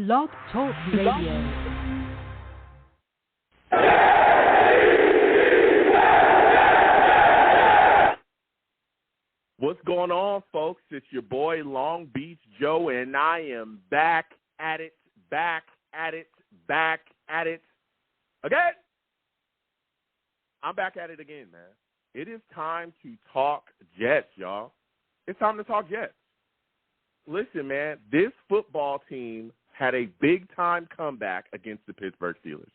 Blog Talk Radio. What's going on, folks? It's your boy Long Beach Joe, and I am back at it again. I'm back at it again, man. It is time to talk Jets, y'all. It's time to talk Jets. Listen, man, this football team had a big-time comeback against the Pittsburgh Steelers.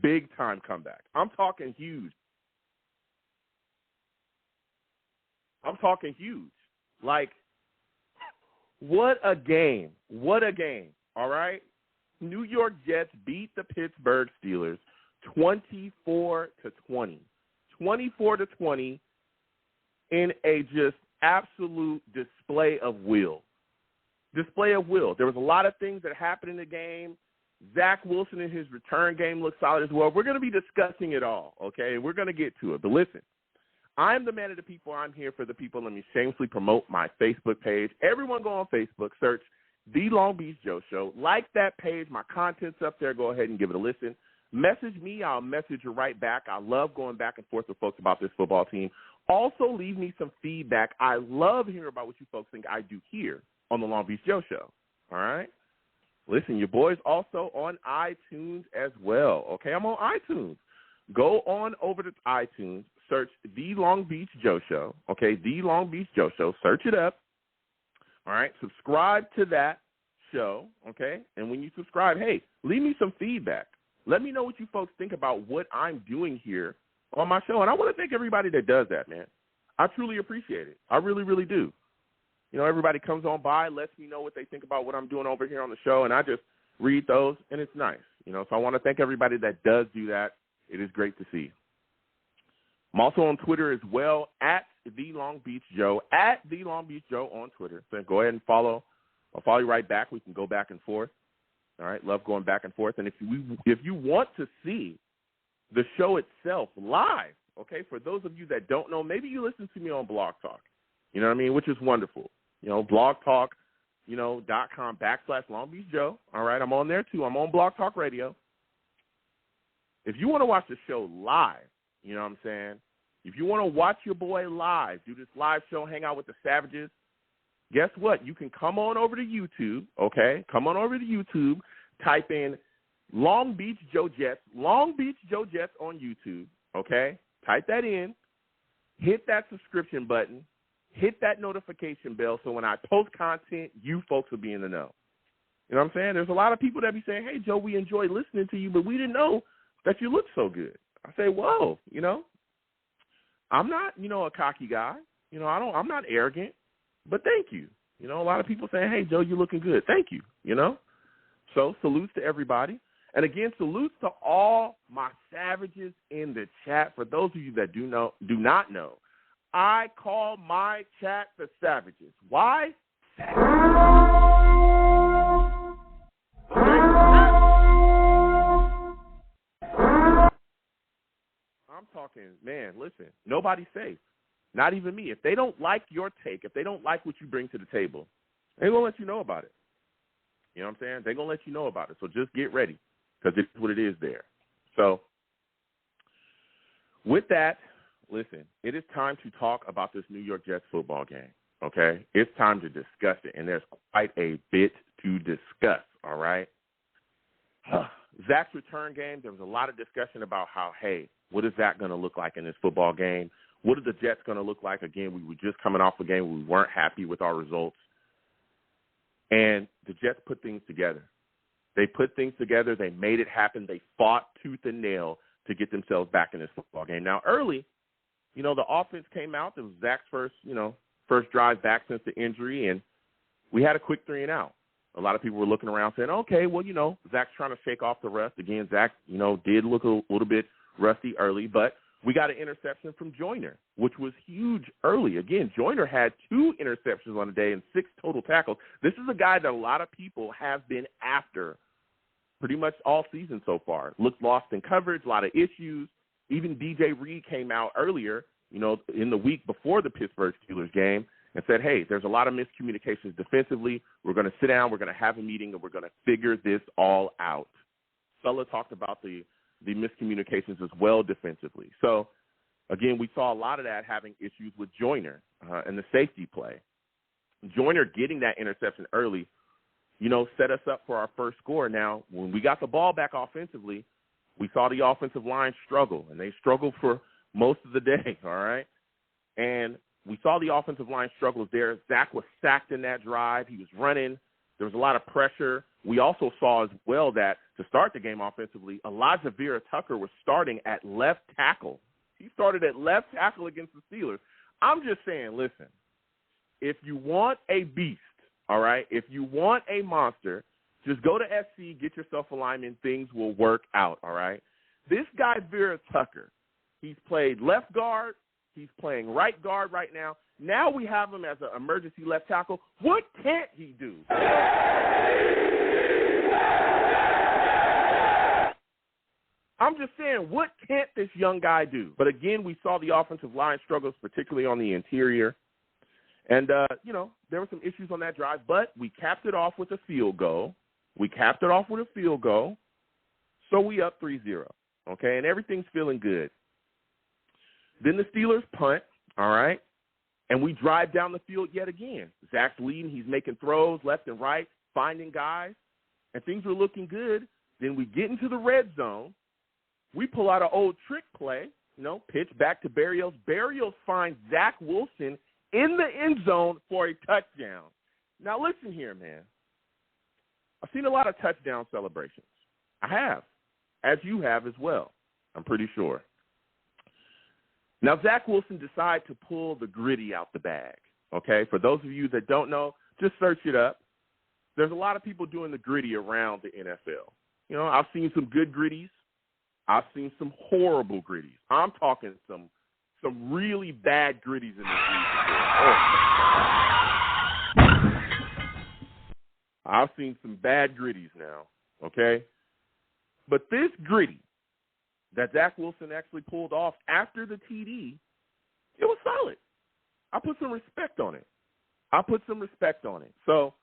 Big-time comeback. I'm talking huge. Like, what a game. What a game, all right? New York Jets beat the Pittsburgh Steelers 24-20. 24-20 in a just absolute display of will. There was a lot of things that happened in the game. Zach Wilson in his return game looked solid as well. We're going to be discussing it all, okay? We're going to get to it. But listen, I'm the man of the people. I'm here for the people. Let me shamelessly promote my Facebook page. Everyone go on Facebook, search The Long Beach Joe Show. Like that page. My content's up there. Go ahead and give it a listen. Message me. I'll message you right back. I love going back and forth with folks about this football team. Also, leave me some feedback. I love hearing about what you folks think I do here on The Long Beach Joe Show. All right? Listen, your boy's also on iTunes as well. Okay, I'm on iTunes. Go on over to iTunes. Search The Long Beach Joe Show, okay, The Long Beach Joe Show. Search it up, all right? Subscribe to that show, okay? And when you subscribe, hey, leave me some feedback. Let me know what you folks think about what I'm doing here on my show. And I want to thank everybody that does that, man. I truly appreciate it. I really, really do. You know, everybody comes on by, lets me know what they think about what I'm doing over here on the show, and I just read those, and it's nice. You know, so I want to thank everybody that does do that. It is great to see. I'm also on Twitter as well, at The Long Beach Joe, at The Long Beach Joe on Twitter. So go ahead and follow. I'll follow you right back. We can go back and forth. All right, love going back and forth. And if you want to see the show itself live, okay, for those of you that don't know, maybe you listen to me on Blog Talk, you know what I mean, which is wonderful. You know, Blog Talk, .com/Long Beach Joe. All right, I'm on there too. I'm on Blog Talk Radio. If you want to watch the show live, you know what I'm saying? If you want to watch your boy live, do this live show, hang out with the Savages, guess what? You can come on over to YouTube, okay? Come on over to YouTube, type in Long Beach Joe Jets on YouTube, okay? Type that in, hit that subscription button, hit that notification bell so when I post content, you folks will be in the know. You know what I'm saying? There's a lot of people that be saying, hey, Joe, we enjoy listening to you, but we didn't know that you look so good. I say, whoa, you know, I'm not, a cocky guy. You know, I'm not arrogant, but thank you. You know, a lot of people saying, hey, Joe, you're looking good. Thank you, you know. So salutes to everybody. And again, salutes to all my Savages in the chat. For those of you that do not know, I call my chat the Savages. Why? I'm talking, man, listen, nobody's safe. Not even me. If they don't like your take, if they don't like what you bring to the table, they're going to let you know about it. You know what I'm saying? They're going to let you know about it. So just get ready because it's what it is there. So with that, listen, it is time to talk about this New York Jets football game, okay? It's time to discuss it, and there's quite a bit to discuss, all right? Zach's return game, there was a lot of discussion about how, hey, what is Zach going to look like in this football game? What are the Jets going to look like? Again, we were just coming off a game where we weren't happy with our results. And the Jets put things together. They put things together. They made it happen. They fought tooth and nail to get themselves back in this football game. Now, early, you know, the offense came out. It was Zach's first drive back since the injury, and we had a quick 3-and-out. A lot of people were looking around saying, okay, well, you know, Zach's trying to shake off the rust. Again, Zach, you know, did look a little bit rusty early, but we got an interception from Joyner, which was huge early. Again, Joyner had 2 interceptions on the day and 6 total tackles. This is a guy that a lot of people have been after pretty much all season so far. Looked lost in coverage, a lot of issues. Even DJ Reed came out earlier, you know, in the week before the Pittsburgh Steelers game and said, hey, there's a lot of miscommunications defensively. We're going to sit down, we're going to have a meeting, and we're going to figure this all out. Sulla talked about the miscommunications as well defensively. So, again, we saw a lot of that having issues with Joyner and the safety play. Joyner getting that interception early, set us up for our first score. Now, when we got the ball back offensively, we saw the offensive line struggle, and they struggled for most of the day, all right? And we saw the offensive line struggles there. Zach was sacked in that drive. He was running. There was a lot of pressure. We also saw as well that to start the game offensively, Elijah Vera-Tucker was starting at left tackle. He started at left tackle against the Steelers. I'm just saying, listen, if you want a beast, all right, if you want a monster, just go to SC, get yourself a lineman, things will work out, all right? This guy, Vera-Tucker, he's played left guard. He's playing right guard right now. Now we have him as an emergency left tackle. What can't he do? I'm just saying, what can't this young guy do? But, again, we saw the offensive line struggles, particularly on the interior. And, there were some issues on that drive, but we capped it off with a field goal. So we up 3-0, okay? And everything's feeling good. Then the Steelers punt, all right? And we drive down the field yet again. Zach's leading. He's making throws left and right, finding guys, and things were looking good. Then we get into the red zone. We pull out an old trick play, pitch back to Berrios. Berrios finds Zach Wilson in the end zone for a touchdown. Now, listen here, man. I've seen a lot of touchdown celebrations. I have, as you have as well, I'm pretty sure. Now, Zach Wilson decided to pull the gritty out the bag, okay? For those of you that don't know, just search it up. There's a lot of people doing the gritty around the NFL. I've seen some good gritties. I've seen some horrible gritties. I'm talking some really bad gritties in this league. I've seen some bad gritties now, okay? But this gritty that Zach Wilson actually pulled off after the TD, it was solid. I put some respect on it. So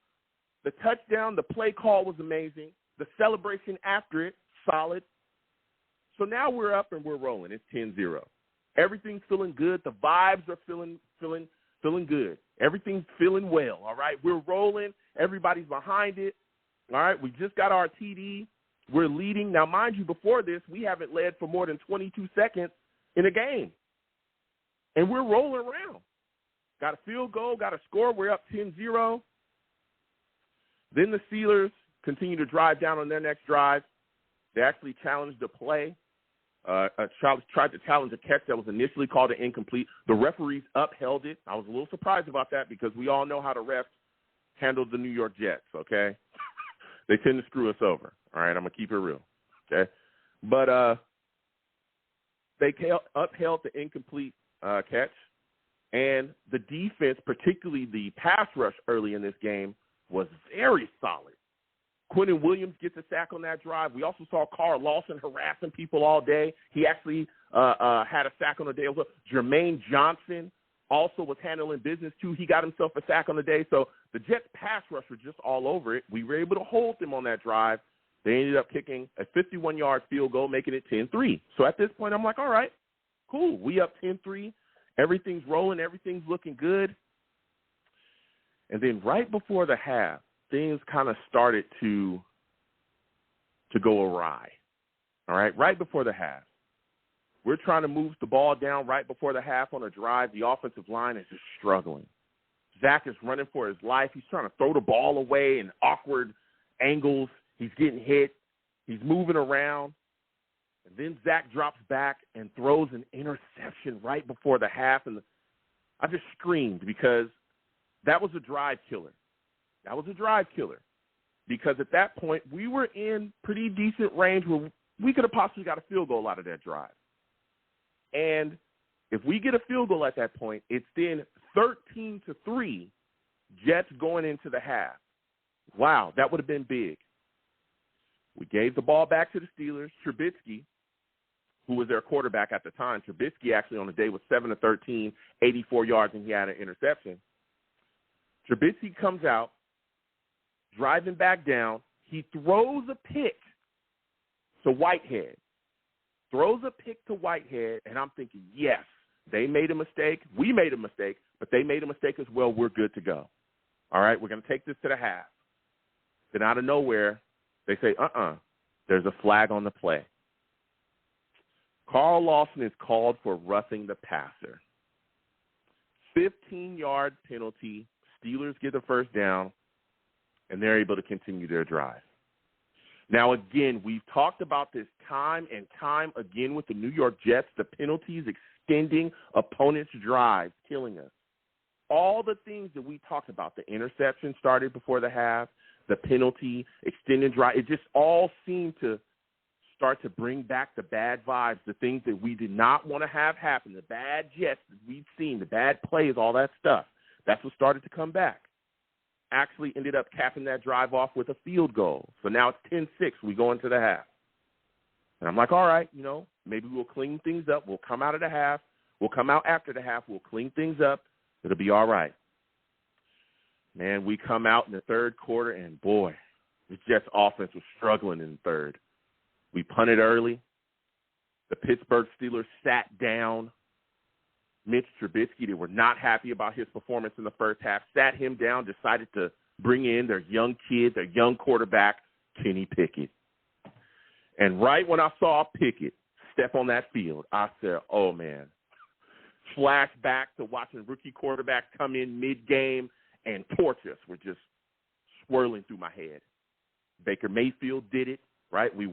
the touchdown, the play call was amazing. The celebration after it, solid. So now we're up and we're rolling. It's 10-0. Everything's feeling good. The vibes are feeling good. Everything's feeling well, all right? We're rolling. Everybody's behind it, all right? We just got our TD. We're leading. Now, mind you, before this, we haven't led for more than 22 seconds in a game. And we're rolling around. Got a field goal, got a score. We're up 10-0. Then the Steelers continue to drive down on their next drive. They actually challenged the play, tried to challenge a catch that was initially called an incomplete. The referees upheld it. I was a little surprised about that because we all know how the refs handled the New York Jets, okay? They tend to screw us over. All right, I'm going to keep it real, okay? But they upheld the incomplete catch, and the defense, particularly the pass rush early in this game, was very solid. Quentin Williams gets a sack on that drive. We also saw Carl Lawson harassing people all day. He actually had a sack on the day. Jermaine Johnson also was handling business, too. He got himself a sack on the day. So the Jets' pass rush were just all over it. We were able to hold them on that drive. They ended up kicking a 51-yard field goal, making it 10-3. So at this point, I'm like, all right, cool. We up 10-3. Everything's rolling. Everything's looking good. And then right before the half, things kind of started to go awry, all right? Right before the half. We're trying to move the ball down right before the half on a drive. The offensive line is just struggling. Zach is running for his life. He's trying to throw the ball away in awkward angles. He's getting hit. He's moving around. And then Zach drops back and throws an interception right before the half. And I just screamed because that was a drive killer. Because at that point, we were in pretty decent range where we could have possibly got a field goal out of that drive. And if we get a field goal at that point, it's then 13-3, Jets going into the half. Wow, that would have been big. We gave the ball back to the Steelers. Trubisky, who was their quarterback at the time, Trubisky actually on the day was 7-13, 84 yards, and he had an interception. Trubisky comes out, driving back down. He throws a pick to Whitehead. And I'm thinking, yes, they made a mistake. We made a mistake, but they made a mistake as well. We're good to go. All right, we're going to take this to the half. Then out of nowhere, they say, there's a flag on the play. Carl Lawson is called for roughing the passer. 15-yard penalty. Steelers get the first down, and they're able to continue their drive. Now, again, we've talked about this time and time again with the New York Jets, the penalties extending opponents' drives, killing us. All the things that we talked about, the interception started before the half, the penalty, extended drive, it just all seemed to start to bring back the bad vibes, the things that we did not want to have happen, the bad Jets that we've seen, the bad plays, all that stuff. That's what started to come back. Actually ended up capping that drive off with a field goal. So now it's 10-6. We go into the half. And I'm like, all right, maybe we'll clean things up. We'll come out of the half. We'll come out after the half. We'll clean things up. It'll be all right. Man, we come out in the third quarter, and, boy, the Jets' offense was struggling in the third. We punted early. The Pittsburgh Steelers sat down Mitch Trubisky. They were not happy about his performance in the first half, sat him down, decided to bring in their young kid, their young quarterback, Kenny Pickett. And right when I saw Pickett step on that field, I said, oh, man. Flashback to watching rookie quarterbacks come in mid-game and torch us were just swirling through my head. Baker Mayfield did it, right? We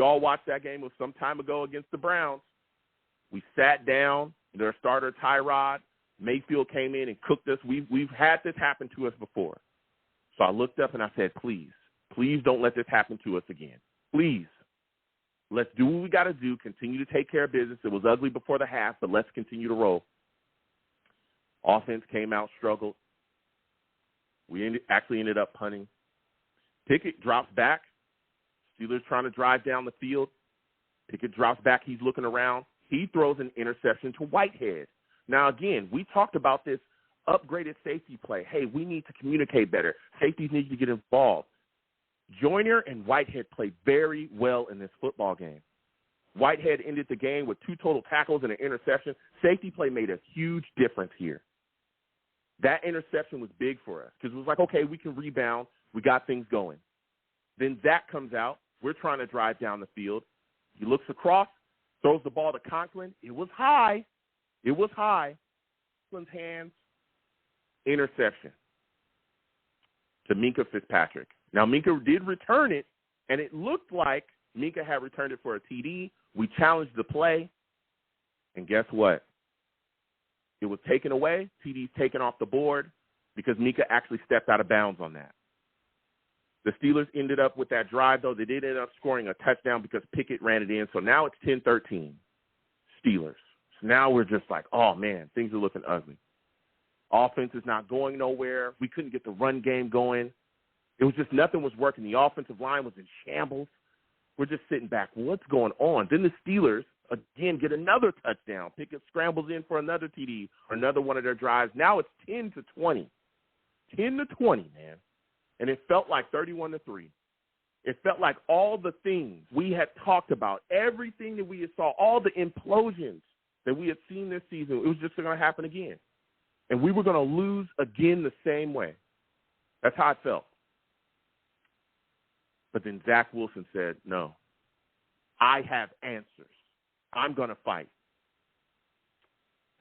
all watched that game some time ago against the Browns. We sat down. Their starter, Tyrod, Mayfield came in and cooked us. We've had this happen to us before. So I looked up and I said, please don't let this happen to us again. Please. Let's do what we got to do, continue to take care of business. It was ugly before the half, but let's continue to roll. Offense came out, struggled. We actually ended up punting. Pickett drops back. Steelers trying to drive down the field. Pickett drops back. He's looking around. He throws an interception to Whitehead. Now, again, we talked about this upgraded safety play. Hey, we need to communicate better. Safeties need to get involved. Joyner and Whitehead played very well in this football game. Whitehead ended the game with 2 total tackles and an interception. Safety play made a huge difference here. That interception was big for us because it was like, okay, we can rebound. We got things going. Then Zach comes out. We're trying to drive down the field. He looks across. Throws the ball to Conklin. It was high. Conklin's hands. Interception to Minkah Fitzpatrick. Now, Minkah did return it, and it looked like Minkah had returned it for a TD. We challenged the play, and guess what? It was taken away. TD's taken off the board because Minkah actually stepped out of bounds on that. The Steelers ended up with that drive, though. They did end up scoring a touchdown because Pickett ran it in. So now it's 10-13, Steelers. So now we're just like, oh, man, things are looking ugly. Offense is not going nowhere. We couldn't get the run game going. It was just nothing was working. The offensive line was in shambles. We're just sitting back. What's going on? Then the Steelers, again, get another touchdown. Pickett scrambles in for another TD or another one of their drives. Now it's 10-20. 10-20, man. And it felt like 31-3. It felt like all the things we had talked about, everything that we had saw, all the implosions that we had seen this season, it was just going to happen again. And we were going to lose again the same way. That's how it felt. But then Zach Wilson said, no, I have answers. I'm going to fight.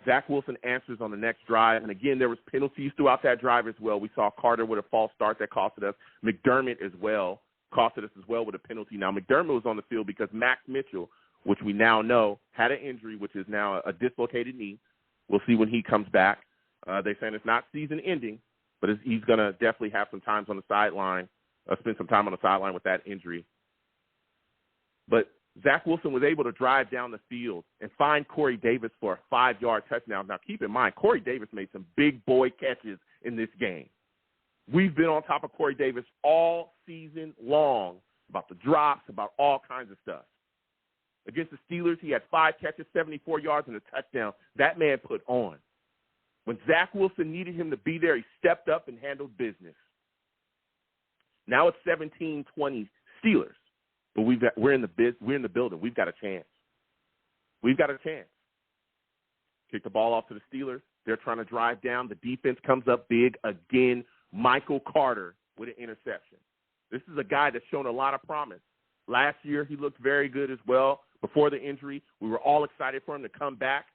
Zach Wilson answers on the next drive. And, again, there was penalties throughout that drive as well. We saw Carter with a false start that costed us. McDermott as well costed us as well with a penalty. Now, McDermott was on the field because Max Mitchell, which we now know, had an injury, which is now a dislocated knee. We'll see when he comes back. They're saying it's not season-ending, but he's going to definitely have some time on the sideline, spend some time on the sideline with that injury. But Zach Wilson was able to drive down the field and find Corey Davis for a 5-yard touchdown. Now, keep in mind, Corey Davis made some big boy catches in this game. We've been on top of Corey Davis all season long about the drops, about all kinds of stuff. Against the Steelers, he had 5 catches, 74 yards, and a touchdown. That man put on. When Zach Wilson needed him to be there, he stepped up and handled business. Now it's 17-20 Steelers, but we're in the building. We've got a chance. We've got a chance. Kick the ball off to the Steelers. They're trying to drive down. The defense comes up big again. Michael Carter with an interception. This is a guy that's shown a lot of promise. Last year, he looked very good as well. Before the injury, we were all excited for him to come back.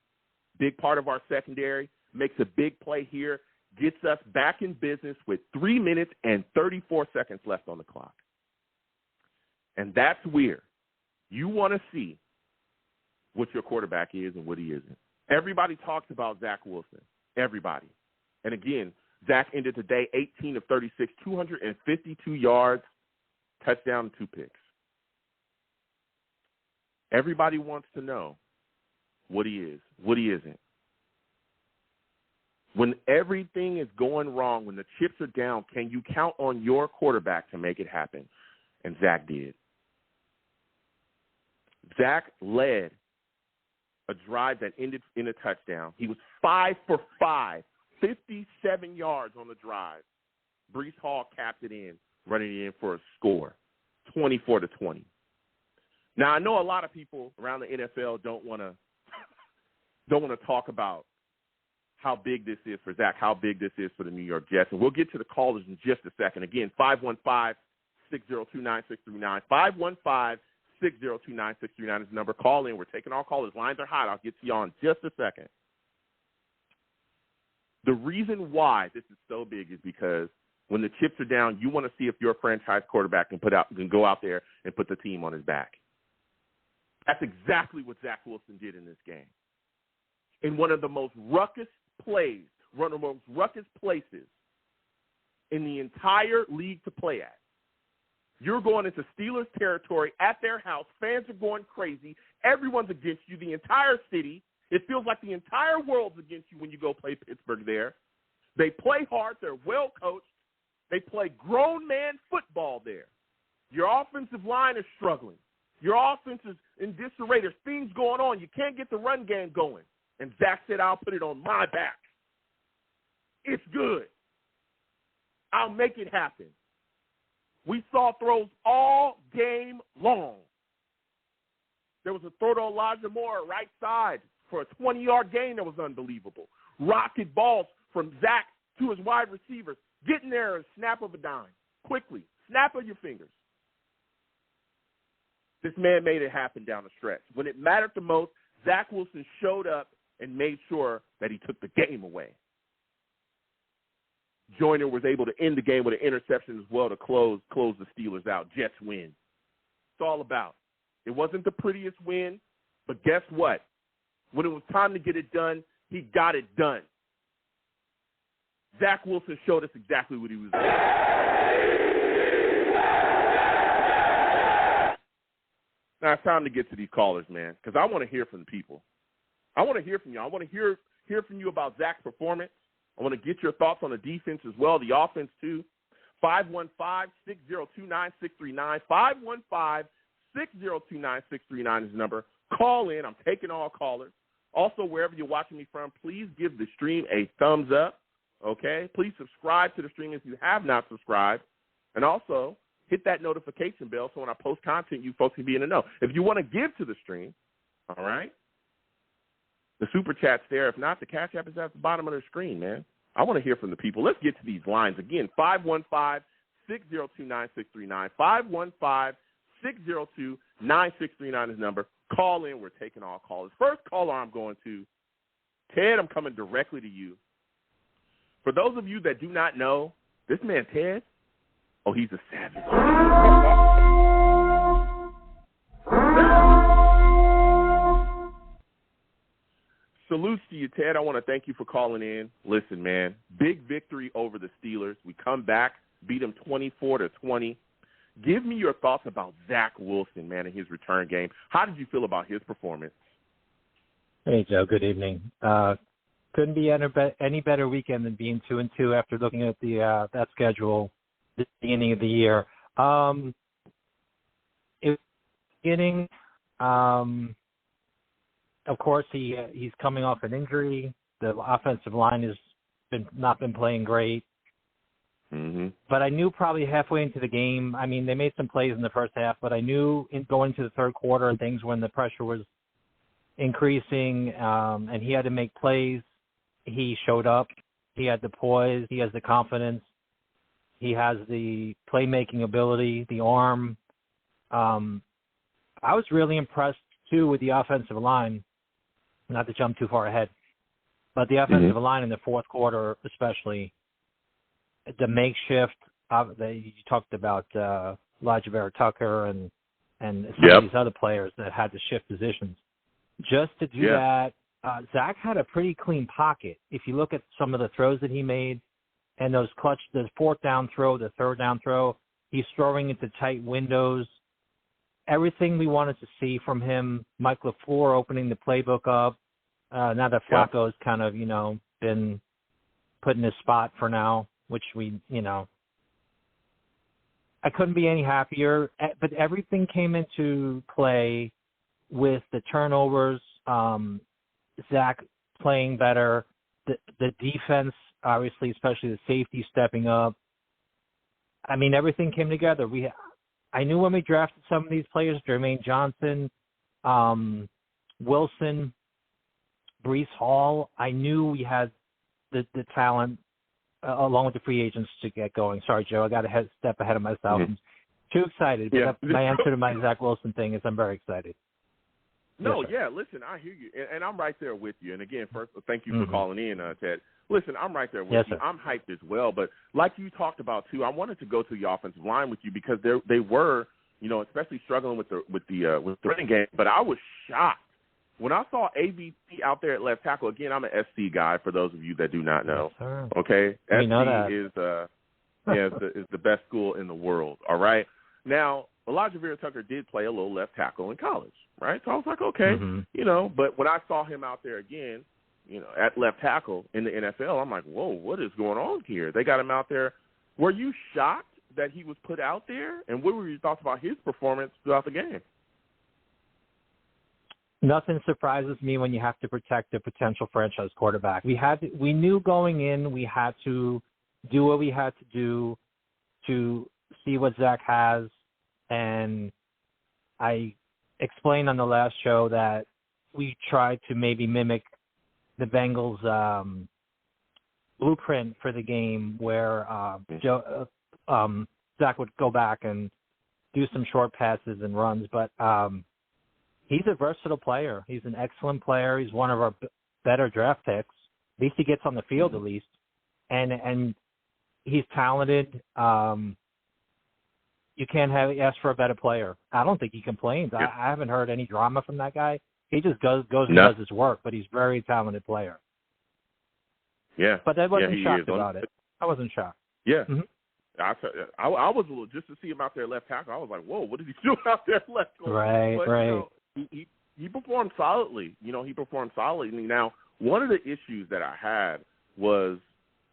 Big part of our secondary. Makes a big play here. Gets us back in business with 3 minutes and 34 seconds left on the clock. And that's where you want to see what your quarterback is and what he isn't. Everybody talks about Zach Wilson. Everybody. And again, Zach ended today 18 of 36, 252 yards, touchdown, and 2 picks. Everybody wants to know what he is, what he isn't. When everything is going wrong, when the chips are down, can you count on your quarterback to make it happen? And Zach did. Zach led a drive that ended in a touchdown. He was 5 for 5, 57 yards on the drive. Bryce Hall capped it in, running it in for a score, 24-20. Now, I know a lot of people around the NFL don't want to talk about how big this is for Zach, how big this is for the New York Jets. And we'll get to the callers in just a second. Again, 515-602-9639. 515-602-9639 is the number. Call in. We're taking all callers. Lines are hot. I'll get to you on just a second. The reason why this is so big is because when the chips are down, you want to see if your franchise quarterback can go out there and put the team on his back. That's exactly what Zach Wilson did in this game. In one of the most ruckus plays, one of the most ruckus places in the entire league to play at. You're going into Steelers territory at their house. Fans are going crazy. Everyone's against you, the entire city. It feels like the entire world's against you when you go play Pittsburgh there. They play hard. They're well coached. They play grown man football there. Your offensive line is struggling. Your offense is in disarray. There's things going on. You can't get the run game going. And Zach said, I'll put it on my back. It's good. I'll make it happen. We saw throws all game long. There was a throw to Elijah Moore right side for a 20-yard gain that was unbelievable. Rocket balls from Zach to his wide receivers. Get in there and snap of a dime. Quickly. Snap of your fingers. This man made it happen down the stretch. When it mattered the most, Zach Wilson showed up and made sure that he took the game away. Joyner was able to end the game with an interception as well to close the Steelers out. Jets win. It's all about. It wasn't the prettiest win, but guess what? When it was time to get it done, he got it done. Zach Wilson showed us exactly what he was doing. Now it's time to get to these callers, man, because I want to hear from the people. I want to hear from you. I want to hear from you about Zach's performance. I want to get your thoughts on the defense as well, the offense too. 515-602-9639. 515-602-9639 is the number. Call in. I'm taking all callers. Also, wherever you're watching me from, please give the stream a thumbs up, okay? Please subscribe to the stream if you have not subscribed. And also, hit that notification bell so when I post content, you folks can be in the know. If you want to give to the stream, all right, the super chat's there. If not, the Cash App is at the bottom of the screen, man. I want to hear from the people. Let's get to these lines. Again, 515-602-9639. 515-602-9639 is the number. Call in. We're taking all callers. First caller I'm going to, Ted, I'm coming directly to you. For those of you that do not know, this man, Ted, oh, he's a savage. Salutes to you, Ted. I want to thank you for calling in. Listen, man, big victory over the Steelers. We come back, beat them 24-20. Give me your thoughts about Zach Wilson, man, in his return game. How did you feel about his performance? Hey, Joe. Good evening. Couldn't be any better weekend than being 2-2 after looking at the that schedule at the beginning of the year. It was beginning. Of course, he's coming off an injury. The offensive line has not been playing great. Mm-hmm. But I knew probably halfway into the game, I mean, they made some plays in the first half, but I knew going into the third quarter and things when the pressure was increasing and he had to make plays, he showed up. He had the poise. He has the confidence. He has the playmaking ability, the arm. I was really impressed, too, with the offensive line, not to jump too far ahead, but the offensive line in the fourth quarter especially. The makeshift, you talked about Elijah Vera-Tucker and some of these other players that had to shift positions. Just to do that, Zach had a pretty clean pocket. If you look at some of the throws that he made and the fourth down throw, the third down throw, he's throwing into tight windows. Everything we wanted to see from him, Mike LaFleur opening the playbook up. Now that Flacco's kind of, been put in his spot for now, which we, I couldn't be any happier. But everything came into play with the turnovers, Zach playing better, the defense, obviously, especially the safety stepping up. I mean, everything came together. I knew when we drafted some of these players, Jermaine Johnson, Wilson, Bryce Hall, I knew we had the talent along with the free agents to get going. Sorry, Joe, I got a step ahead of myself. I'm too excited. But my answer to my Zach Wilson thing is I'm very excited. No, listen, I hear you, and I'm right there with you. And again, first, thank you for calling in, Ted. Listen, I'm right there with you. Sir. I'm hyped as well. But like you talked about too, I wanted to go to the offensive line with you because they were, especially struggling with the running game. But I was shocked when I saw AVT out there at left tackle. Again, I'm an SC guy. For those of you that do not know, okay, we SC know that. is the best school in the world. All right, now Elijah Vera-Tucker did play a little left tackle in college, right? So I was like, okay, but when I saw him out there again, at left tackle in the NFL, I'm like, whoa, what is going on here? They got him out there. Were you shocked that he was put out there? And what were your thoughts about his performance throughout the game? Nothing surprises me when you have to protect a potential franchise quarterback. We knew going in we had to do what we had to do to see what Zach has, and I explained on the last show that we tried to maybe mimic the Bengals' blueprint for the game, where Zach would go back and do some short passes and runs, but he's a versatile player. He's an excellent player. He's one of our better draft picks. At least he gets on the field, at least. And he's talented. You can't ask for a better player. I don't think he complains. I haven't heard any drama from that guy. He just goes and does his work, but he's a very talented player. Yeah. But I wasn't shocked about it. I wasn't shocked. Yeah. Mm-hmm. I was a little, just to see him out there left tackle, I was like, whoa, what is he doing out there left tackle? Right, but, right. He performed solidly. He performed solidly. Now, one of the issues that I had was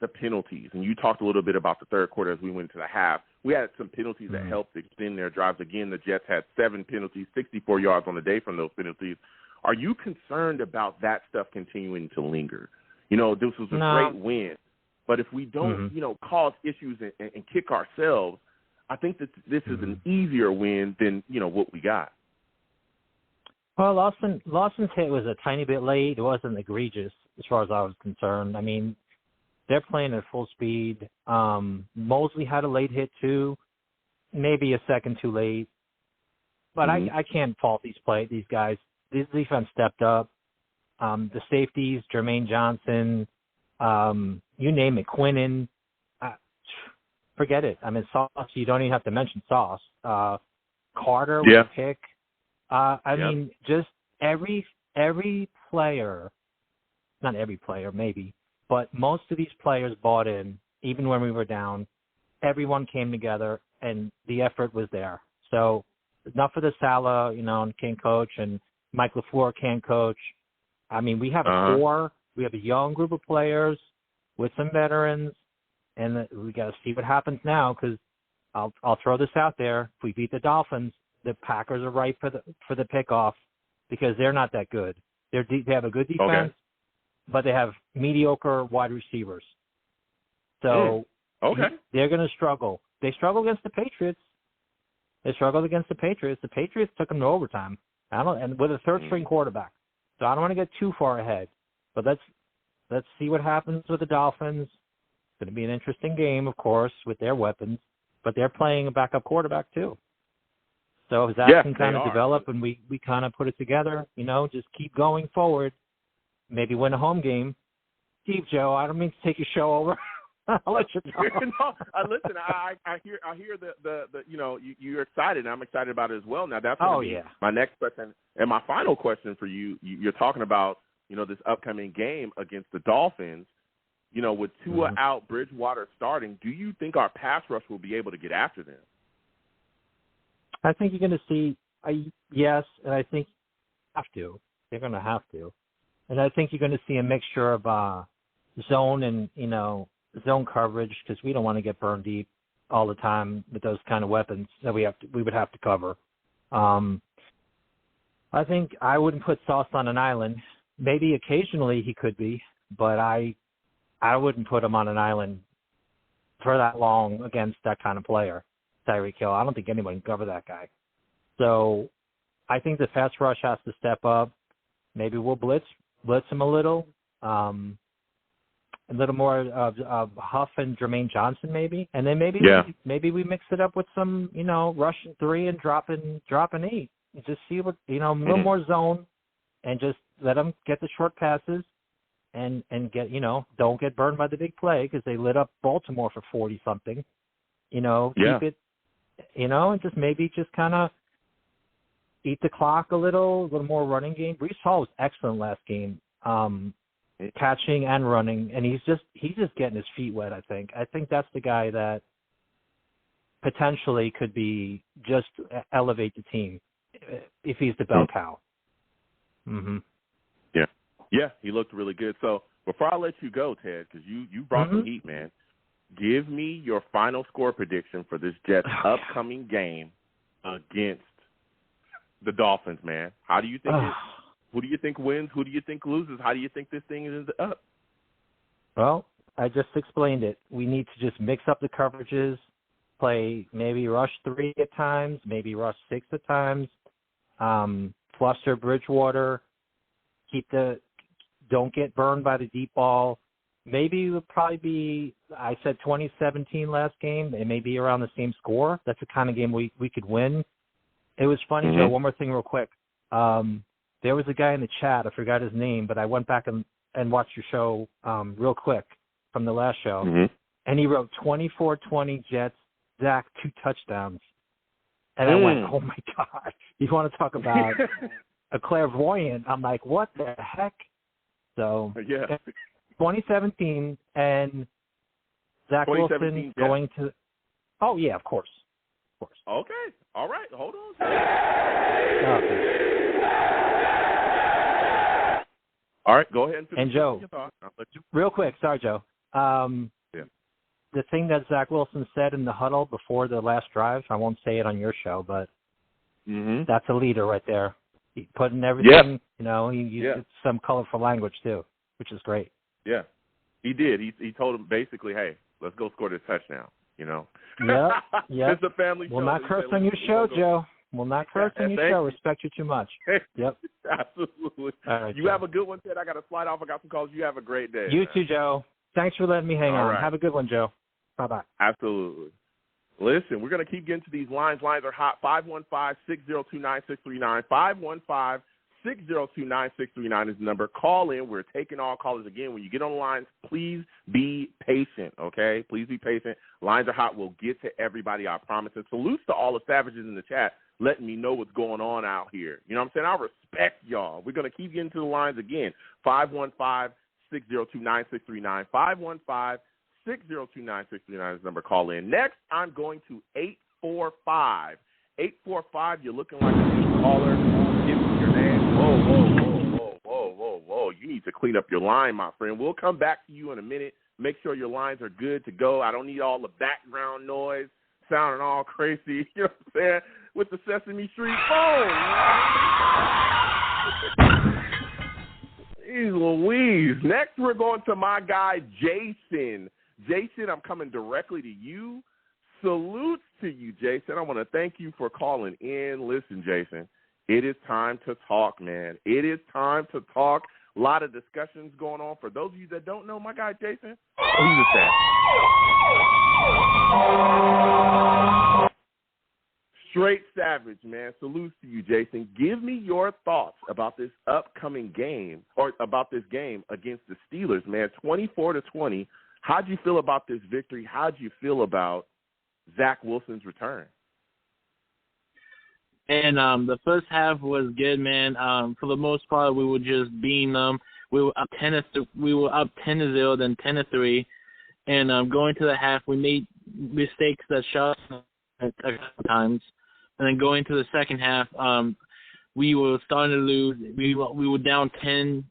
the penalties. And you talked a little bit about the third quarter as we went into the half. We had some penalties that helped extend their drives. Again, the Jets had 7 penalties, 64 yards on the day from those penalties. Are you concerned about that stuff continuing to linger? This was a great win. But if we don't, cause issues and kick ourselves, I think that this is an easier win than, what we got. Well, Lawson's hit was a tiny bit late. It wasn't egregious as far as I was concerned. I mean, they're playing at full speed. Mosley had a late hit too, maybe a second too late. But I can't fault these guys. This defense stepped up. The safeties, Jermaine Johnson, you name it, Quinnen. Forget it. I mean, Sauce, you don't even have to mention Sauce. Carter with a pick. I mean, just every player, not every player maybe, but most of these players bought in, even when we were down. Everyone came together, and the effort was there. So enough of the Salah, and can't coach, and Mike LaFleur can't coach. I mean, we have a core. We have a young group of players with some veterans, and we got to see what happens now, because I'll throw this out there. If we beat the Dolphins, the Packers are right for the pickoff, because they're not that good. They have a good defense, but they have mediocre wide receivers. So okay, they're going to struggle. They struggle against the Patriots. They struggled against the Patriots. The Patriots took them to overtime. And with a third-string quarterback. So I don't want to get too far ahead. But let's see what happens with the Dolphins. It's going to be an interesting game, of course, with their weapons. But they're playing a backup quarterback, too. So if that can kind of develop and we kind of put it together, just keep going forward, maybe win a home game. Steve, Joe, I don't mean to take your show over. I'll let you know. Listen, I hear the you're excited, and I'm excited about it as well. Now that's going to be my next question and my final question for you. You're talking about this upcoming game against the Dolphins. With Tua out, Bridgewater starting, do you think our pass rush will be able to get after them? I think you're going to see yes, and I think they're going to have to, and I think you're going to see a mixture of zone and zone coverage, because we don't want to get burned deep all the time with those kind of weapons that we would have to cover. I think I wouldn't put Sauce on an island. Maybe occasionally he could be, but I wouldn't put him on an island for that long against that kind of player, Tyreek Hill. I don't think anyone can cover that guy. So I think the pass rush has to step up. Maybe we'll blitz him a little. A little more of Huff and Jermaine Johnson, maybe, and then maybe we mix it up with some, rushing 3 and dropping 8. Just see what a little more zone, and just let them get the short passes, and get don't get burned by the big play, because they lit up Baltimore for 40 something. Keep it, and just kind of eat the clock a little more running game. Breece Hall was excellent last game. Catching and running, and he's just getting his feet wet. I think that's the guy that potentially could be just elevate the team if he's the bell cow. Yeah, he looked really good. So before I let you go, Ted, because you brought some heat, man, give me your final score prediction for this Jets upcoming game against the Dolphins, man. How do you think who do you think wins? Who do you think loses? How do you think this thing is up? Well, I just explained it. We need to just mix up the coverages, play maybe rush 3 at times, maybe rush 6 at times, fluster Bridgewater, don't get burned by the deep ball. Maybe it would probably be, I said 2017 last game. It may be around the same score. That's the kind of game we could win. It was funny, Joe, one more thing real quick. There was a guy in the chat, I forgot his name, but I went back and watched your show real quick from the last show, and he wrote 24-20 Jets, Zach 2 touchdowns. And I went, oh, my God. You want to talk about a clairvoyant? I'm like, what the heck? So 2017, and Zach Wilson going to – oh, yeah, of course. Okay. All right. Hold on. Okay. All right, go ahead. And Joe, real quick, sorry, Joe. The thing that Zach Wilson said in the huddle before the last drive, I won't say it on your show, but that's a leader right there. He put in everything, he used some colorful language too, which is great. Yeah, he did. He told him basically, hey, let's go score this touchdown, Yeah. It's a family show. We'll not curse on your show, Joe. We'll not curse on your show. Respect you too much. Yep. Absolutely. All right, you have a good one, Ted. I got to slide off. I got some calls. You have a great day. You too, Joe. Thanks for letting me hang on. Right. Have a good one, Joe. Bye-bye. Absolutely. Listen, we're going to keep getting to these lines. Lines are hot. 515-602-9639. 515-602-9639 is the number. Call in. We're taking all callers again. When you get on the lines, please be patient, okay? Please be patient. Lines are hot. We'll get to everybody, I promise. And salutes to all the savages in the chat letting me know what's going on out here. You know what I'm saying? I respect y'all. We're going to keep getting to the lines again. 515-602-9639. 515-602-9639 is the number. Call in. Next, I'm going to 845. 845, you're looking like a new caller. Give me your name. Whoa. You need to clean up your line, my friend. We'll come back to you in a minute. Make sure your lines are good to go. I don't need all the background noise sounding all crazy. You know what I'm saying? With the Sesame Street phone. Louise. Next, we're going to my guy, Jason. Jason, I'm coming directly to you. Salutes to you, Jason. I want to thank you for calling in. Listen, Jason, it is time to talk, man. It is time to talk. A lot of discussions going on. For those of you that don't know, my guy, Jason, he's a fan. Straight savage, man. Salutes to you, Jason. Give me your thoughts about this upcoming game, or about this game against the Steelers, man. 24-20. How'd you feel about this victory? How'd you feel about Zach Wilson's return? And the first half was good, man. For the most part, we were just beating them. We were up 10-0, then 10-3, and going to the half, we made mistakes that shot a couple times, and then going to the second half, we were starting to lose. We were down 10,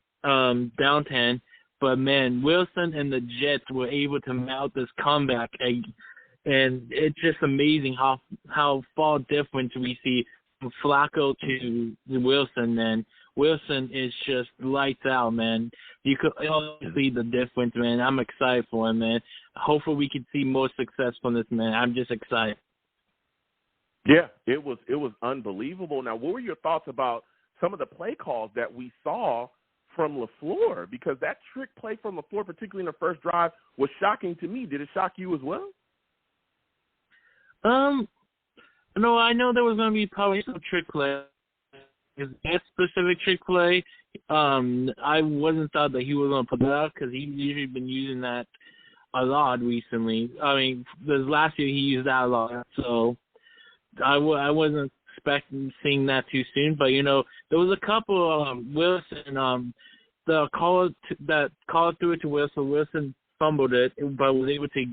but man, Wilson and the Jets were able to mount this comeback, and it's just amazing how far different we see from Flacco to Wilson, man. Wilson is just lights out, man. You could see the difference, man. I'm excited for him, man. Hopefully we can see more success from this, man. I'm just excited. Yeah, it was unbelievable. Now, what were your thoughts about some of the play calls that we saw from LaFleur? Because that trick play from LaFleur, particularly in the first drive, was shocking to me. Did it shock you as well? No, I know there was going to be probably some trick play. That specific trick play, I wasn't thought that he was going to put that out because he's usually been using that a lot recently. I mean, last year he used that a lot, so I wasn't expecting seeing that too soon. But, there was a couple Wilson, the call threw it to Wilson. Wilson fumbled it, but was able to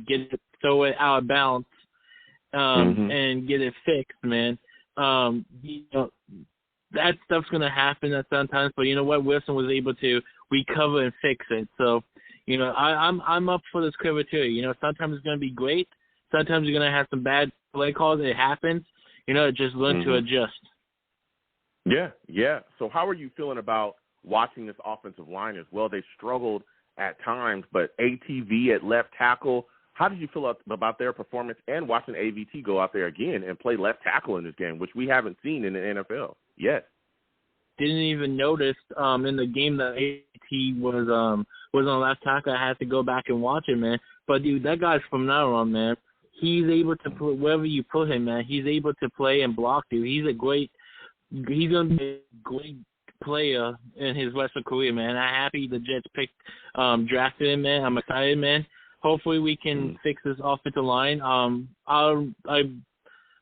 throw it out of bounds. And get it fixed, man. That stuff's going to happen at sometimes, but you know what? Wilson was able to recover and fix it. So, I'm up for this cover too. Sometimes it's going to be great. Sometimes you're going to have some bad play calls. It happens. Just learn to adjust. Yeah. So how are you feeling about watching this offensive line as well? They struggled at times, but ATV at left tackle, how did you feel about their performance and watching AVT go out there again and play left tackle in this game, which we haven't seen in the NFL yet? Didn't even notice in the game that AVT was on left tackle. I had to go back and watch it, man. But, dude, that guy's from now on, man. He's able to put wherever you put him, man. He's able to play and block, dude. He's going to be a great player in his rest of career, man. I'm happy the Jets drafted him, man. I'm excited, man. Hopefully we can fix this offensive line. Brown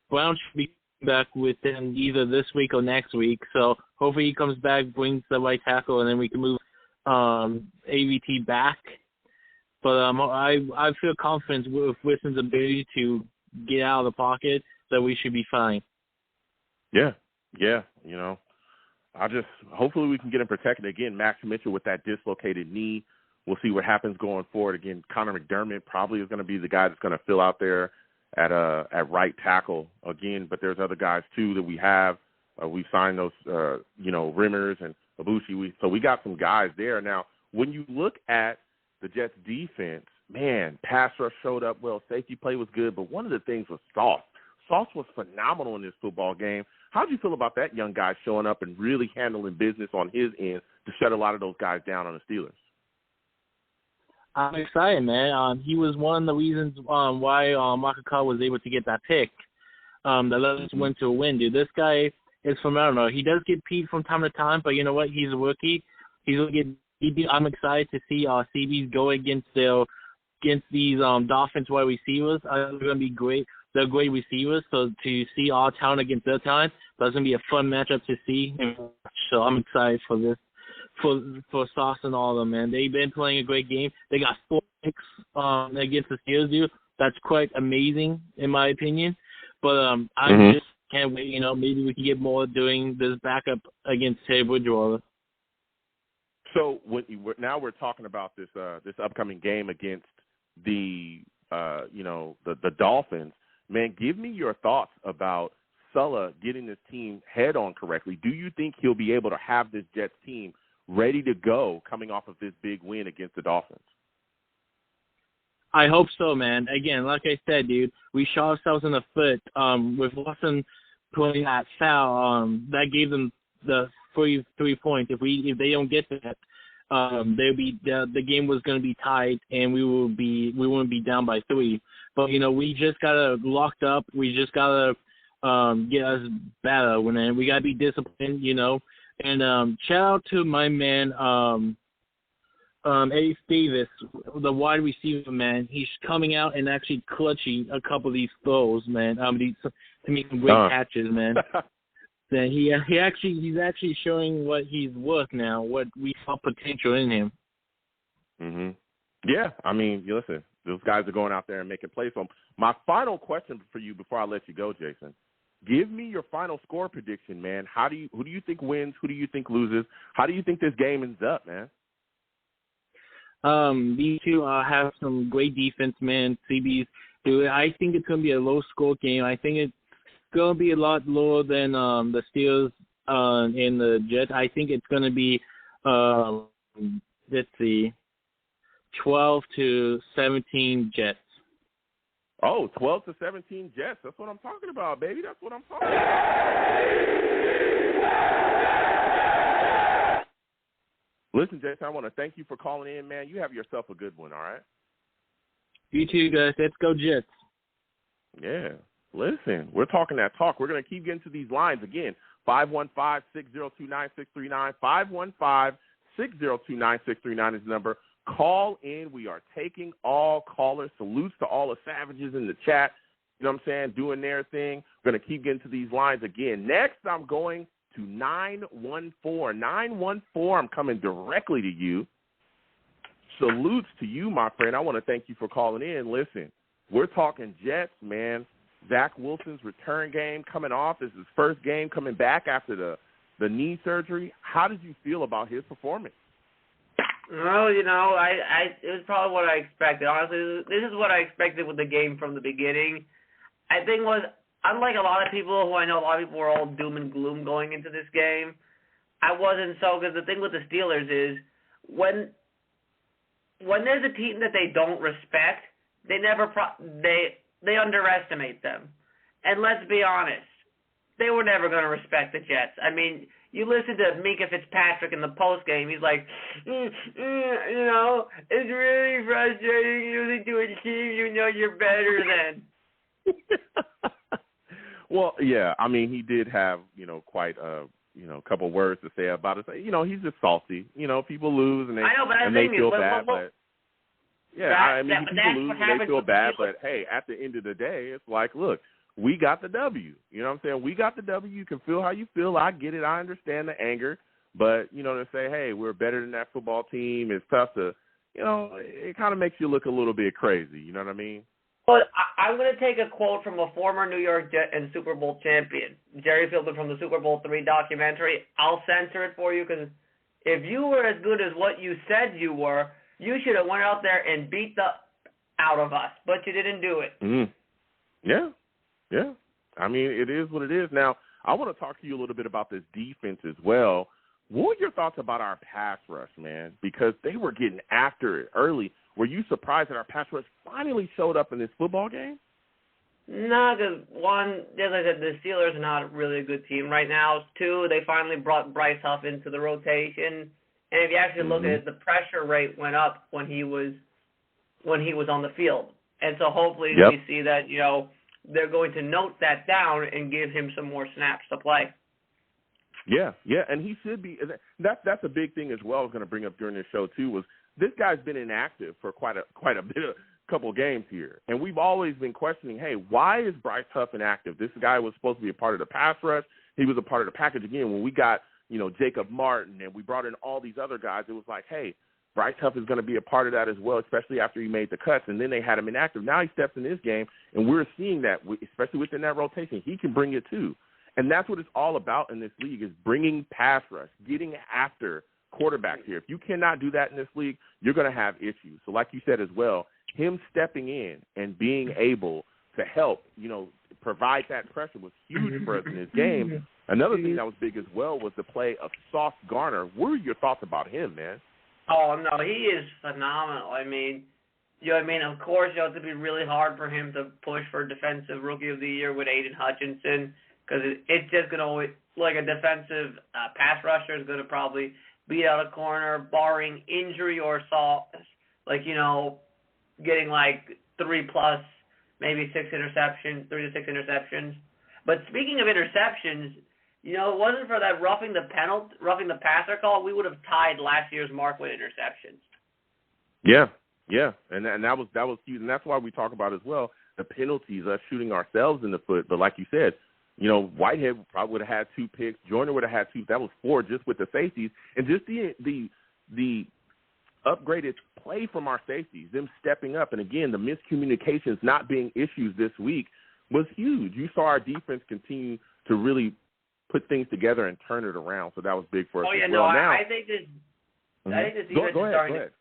should be back with him either this week or next week. So hopefully he comes back, brings the right tackle, and then we can move AVT back. But I feel confident with Wilson's ability to get out of the pocket that we should be fine. Yeah. Hopefully we can get him protected again. Max Mitchell with that dislocated knee. We'll see what happens going forward. Again, Connor McDermott probably is going to be the guy that's going to fill out there at right tackle again. But there's other guys too that we have. We signed those, Rimmers and Abushi. So we got some guys there. Now, when you look at the Jets defense, man, pass rush showed up well. Safety play was good. But one of the things was Sauce. Sauce was phenomenal in this football game. How do you feel about that young guy showing up and really handling business on his end to shut a lot of those guys down on the Steelers? I'm excited, man. He was one of the reasons why Michael Carr was able to get that pick that led us win to a win, dude. This guy is phenomenal. He does get peed from time to time, but you know what? He's a rookie. I'm excited to see CBs go against these Dolphins wide receivers. They're going to be great. They're great receivers, so to see our talent against their talent, that's going to be a fun matchup to see. So I'm excited for this. For Sauce and all of them, man. They've been playing a great game. They got 4 picks against the Steelers, dude. That's quite amazing, in my opinion. But I just can't wait. Maybe we can get more doing this backup against Teddy Bridgewater. So now we're talking about this upcoming game against the Dolphins. Man, give me your thoughts about Sulla getting this team head on correctly. Do you think he'll be able to have this Jets team ready to go coming off of this big win against the Dolphins? I hope so, man. Again, like I said, dude, we shot ourselves in the foot with Lawson putting that foul. That gave them the 3 points. If they don't get that, the game was going to be tied, and we wouldn't be down by 3. But we just gotta locked up. We just gotta get us better, and we gotta be disciplined, And shout out to my man, Ace Davis, the wide receiver, man. He's coming out and actually clutching a couple of these throws, man. To make some great catches, man. Then he's actually showing what he's worth now, what we saw potential in him. Mhm. Yeah, I mean, listen, those guys are going out there and making plays. So my final question for you before I let you go, Jason, give me your final score prediction, man. Who do you think wins? Who do you think loses? How do you think this game ends up, man? These two have some great defense, man. CBs, dude. I think it's gonna be a low-score game. I think it's gonna be a lot lower than the Steelers and the Jets. I think it's gonna be, let's see, 12-17 Jets. Oh, 12-17 Jets. That's what I'm talking about, baby. That's what I'm talking about. Listen, Jason, I want to thank you for calling in, man. You have yourself a good one, all right? You too, guys. Let's go Jets. Yeah. Listen, we're talking that talk. We're going to keep getting to these lines again. 515-602-9639. 515-602-9639 is the number. Call in. We are taking all callers. Salutes to all the savages in the chat. You know what I'm saying? Doing their thing. We're going to keep getting to these lines again. Next, I'm going to 914. 914, I'm coming directly to you. Salutes to you, my friend. I want to thank you for calling in. Listen, we're talking Jets, man. Zach Wilson's return game coming off. This is his first game coming back after the knee surgery. How did you feel about his performance? Well, it was probably what I expected. Honestly, this is what I expected with the game from the beginning. I think unlike a lot of people who I know, a lot of people were all doom and gloom going into this game. I wasn't so, because the thing with the Steelers is when there's a team that they don't respect, they underestimate them. And let's be honest, they were never going to respect the Jets. I mean, you listen to Minka Fitzpatrick in the postgame. He's like, it's really frustrating losing to a team you're better than. Well, yeah, I mean, he did have, quite a, couple words to say about it. He's just salty. People lose and they feel bad. But yeah, people lose and they feel bad. But, hey, at the end of the day, it's like, look, we got the W. You know what I'm saying? We got the W. You can feel how you feel. I get it. I understand the anger. But, to say, hey, we're better than that football team, it's tough to, it kind of makes you look a little bit crazy. You know what I mean? Well, I'm going to take a quote from a former New York Jet and Super Bowl champion, Jerry Fieldman from the Super Bowl III documentary. I'll censor it for you because if you were as good as what you said you were, you should have went out there and beat the out of us, but you didn't do it. Mm-hmm. Yeah. Yeah. I mean, it is what it is. Now, I want to talk to you a little bit about this defense as well. What were your thoughts about our pass rush, man? Because they were getting after it early. Were you surprised that our pass rush finally showed up in this football game? No, because one, as I said, the Steelers are not really a good team right now. Two, they finally brought Bryce Huffman into the rotation. And if you actually look at it, the pressure rate went up when he was on the field. And so hopefully we see that, they're going to note that down and give him some more snaps to play. Yeah, and he should be. That's a big thing as well I was going to bring up during this show, too, was this guy's been inactive for quite a couple games here. And we've always been questioning, hey, why is Bryce Huff inactive? This guy was supposed to be a part of the pass rush. He was a part of the package. Again, when we got, Jacob Martin and we brought in all these other guys, it was like, hey, Bryce Huff is going to be a part of that as well, especially after he made the cuts. And then they had him inactive. Now he steps in this game, and we're seeing that, especially within that rotation. He can bring it too. And that's what it's all about in this league is bringing pass rush, getting after quarterbacks here. If you cannot do that in this league, you're going to have issues. So like you said as well, him stepping in and being able to help, provide that pressure was huge for us in this game. Another thing that was big as well was the play of Sauce Gardner. What are your thoughts about him, man? Oh, no, he is phenomenal. I mean, of course, it's going to be really hard for him to push for Defensive Rookie of the Year with Aiden Hutchinson because it's just going to, like a defensive pass rusher is going to probably beat out a corner, barring injury or assault, like, getting like 3+, maybe 3 to 6 interceptions. But speaking of interceptions, it wasn't for that roughing the passer call, we would have tied last year's mark with interceptions. Yeah, and that was huge, and that's why we talk about as well the penalties, us shooting ourselves in the foot. But like you said, Whitehead probably would have had 2 picks. Joyner would have had 2. That was 4 just with the safeties, and just the upgraded play from our safeties, them stepping up, and again the miscommunications not being issues this week was huge. You saw our defense continue to really put things together and turn it around, so that was big for us. Oh yeah, as well. I think this. Mm-hmm. I think this defense go is starting ahead. to.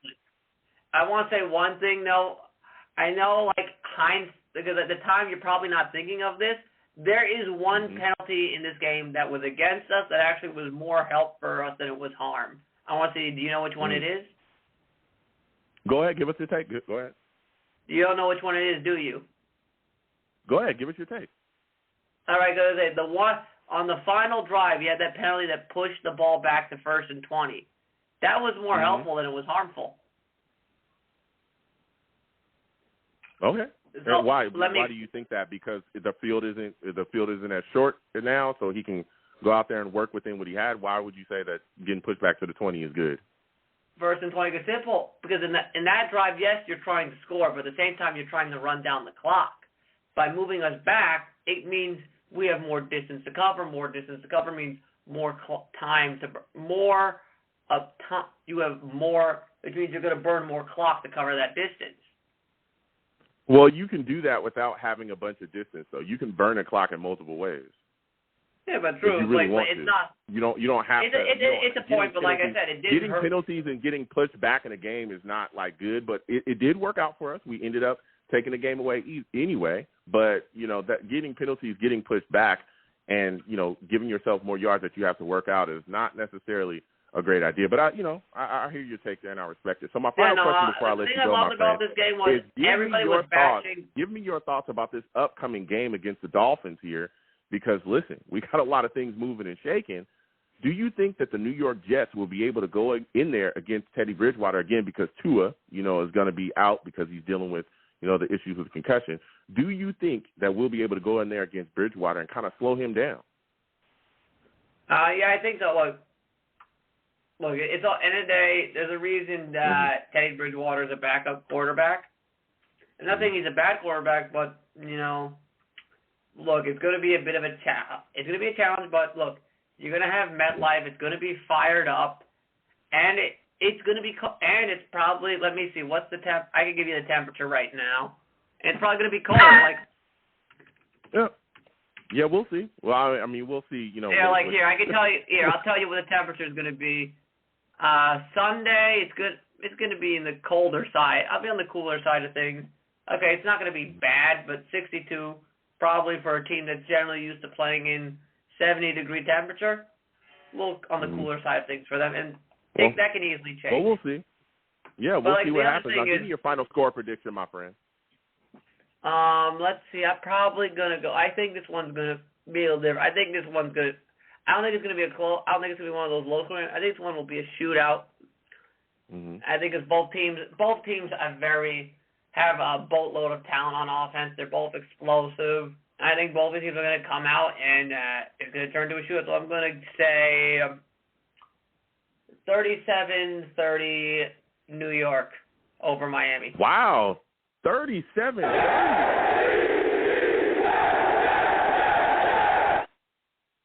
I want to say one thing though. I know, like Heinz, because at the time you're probably not thinking of this. There is one penalty in this game that was against us that actually was more help for us than it was harm. I want to see. Do you know which one it is? Go ahead, give us your take. Go ahead. You don't know which one it is, do you? Go ahead, give us your take. All right, go ahead. The one on the final drive, you had that penalty that pushed the ball back to 1st and 20. That was more helpful than it was harmful. Okay. So, and why do you think that? Because the field isn't as short now, so he can go out there and work within what he had. Why would you say that getting pushed back to the 20 is good? 1st and 20 is simple, because in that drive, yes, you're trying to score, but at the same time, you're trying to run down the clock. By moving us back, it means we have more distance to cover. More distance to cover means more time to more of time. You have more. It means you're going to burn more clock to cover that distance. Well, you can do that without having a bunch of distance, though. You can burn a clock in multiple ways. Yeah, but true. If you really want it's to. not. You don't have to. It's a point, but like I said, it did getting hurt. penalties and getting pushed back in a game is not like good, but it did work out for us. We ended up taking the game away anyway. But that getting penalties, getting pushed back, and giving yourself more yards that you have to work out is not necessarily a great idea. But I hear your take there and I respect it. So my final question before I let you go, my friend, this game was everybody was bashing. Give me your thoughts about this upcoming game against the Dolphins here. Because, listen, we got a lot of things moving and shaking. Do you think that the New York Jets will be able to go in there against Teddy Bridgewater again because Tua, is going to be out because he's dealing with, the issues with concussion? Do you think that we'll be able to go in there against Bridgewater and kind of slow him down? Yeah, I think so. Look, it's all, end of the day, there's a reason that Teddy Bridgewater is a backup quarterback. And not saying he's a bad quarterback, but, look, it's going to be a bit of a challenge. It's going to be a challenge, but look, you're going to have MetLife. It's going to be fired up, and it's going to be and it's probably. Let me see. What's the temp? I can give you the temperature right now. And it's probably going to be cold. Yeah, we'll see. Well, I mean, we'll see. Here, I can tell you. Here, I'll tell you what the temperature is going to be. Sunday, it's good. It's going to be in the colder side. I'll be on the cooler side of things. Okay, it's not going to be bad, but 62. Probably for a team that's generally used to playing in 70-degree temperature, a little on the cooler side of things for them, and that can easily change. Well, we'll see. Yeah, we'll see what happens. Now, give me your final score prediction, my friend. Let's see. I'm probably gonna go. I think this one's gonna be a little different. I think this one's gonna. I don't think it's gonna be a close. I don't think it's gonna be one of those low scoring. I think this one will be a shootout. I think it's both teams have a boatload of talent on offense. They're both explosive. I think both teams are going to come out and it's going to turn to a shootout. So I'm going to say 37-30 New York over Miami. Wow, 37.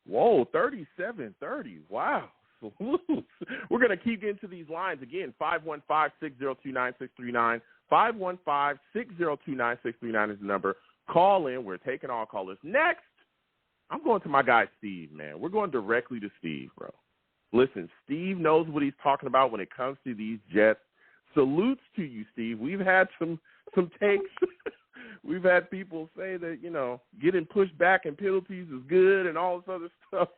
Whoa, 37-30. Wow. We're going to keep getting to these lines again. 515-602-9639. 515-602-9639 is the number. Call in. We're taking all callers. Next, I'm going to my guy Steve, man. We're going directly to Steve, bro. Listen, Steve knows what he's talking about when it comes to these Jets. Salutes to you, Steve. We've had some takes. We've had people say that, getting pushed back in penalties is good and all this other stuff.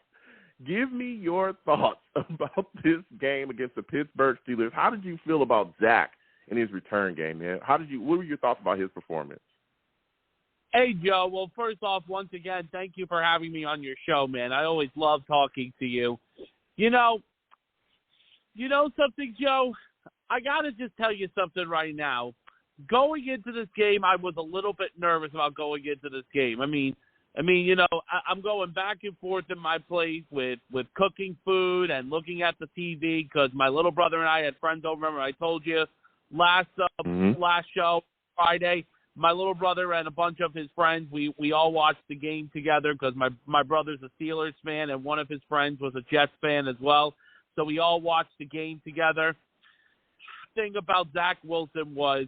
Give me your thoughts about this game against the Pittsburgh Steelers. How did you feel about Zach in his return game, man? What were your thoughts about his performance? Hey, Joe. Well, first off, once again, thank you for having me on your show, man. I always love talking to you. You know something, Joe? I got to just tell you something right now. Going into this game, I was a little bit nervous about going into this game. I mean, I'm going back and forth in my place with cooking food and looking at the TV because my little brother and I had friends over. Remember, I told you last show, Friday, my little brother and a bunch of his friends, we all watched the game together because my brother's a Steelers fan and one of his friends was a Jets fan as well. So we all watched the game together. The thing about Zach Wilson was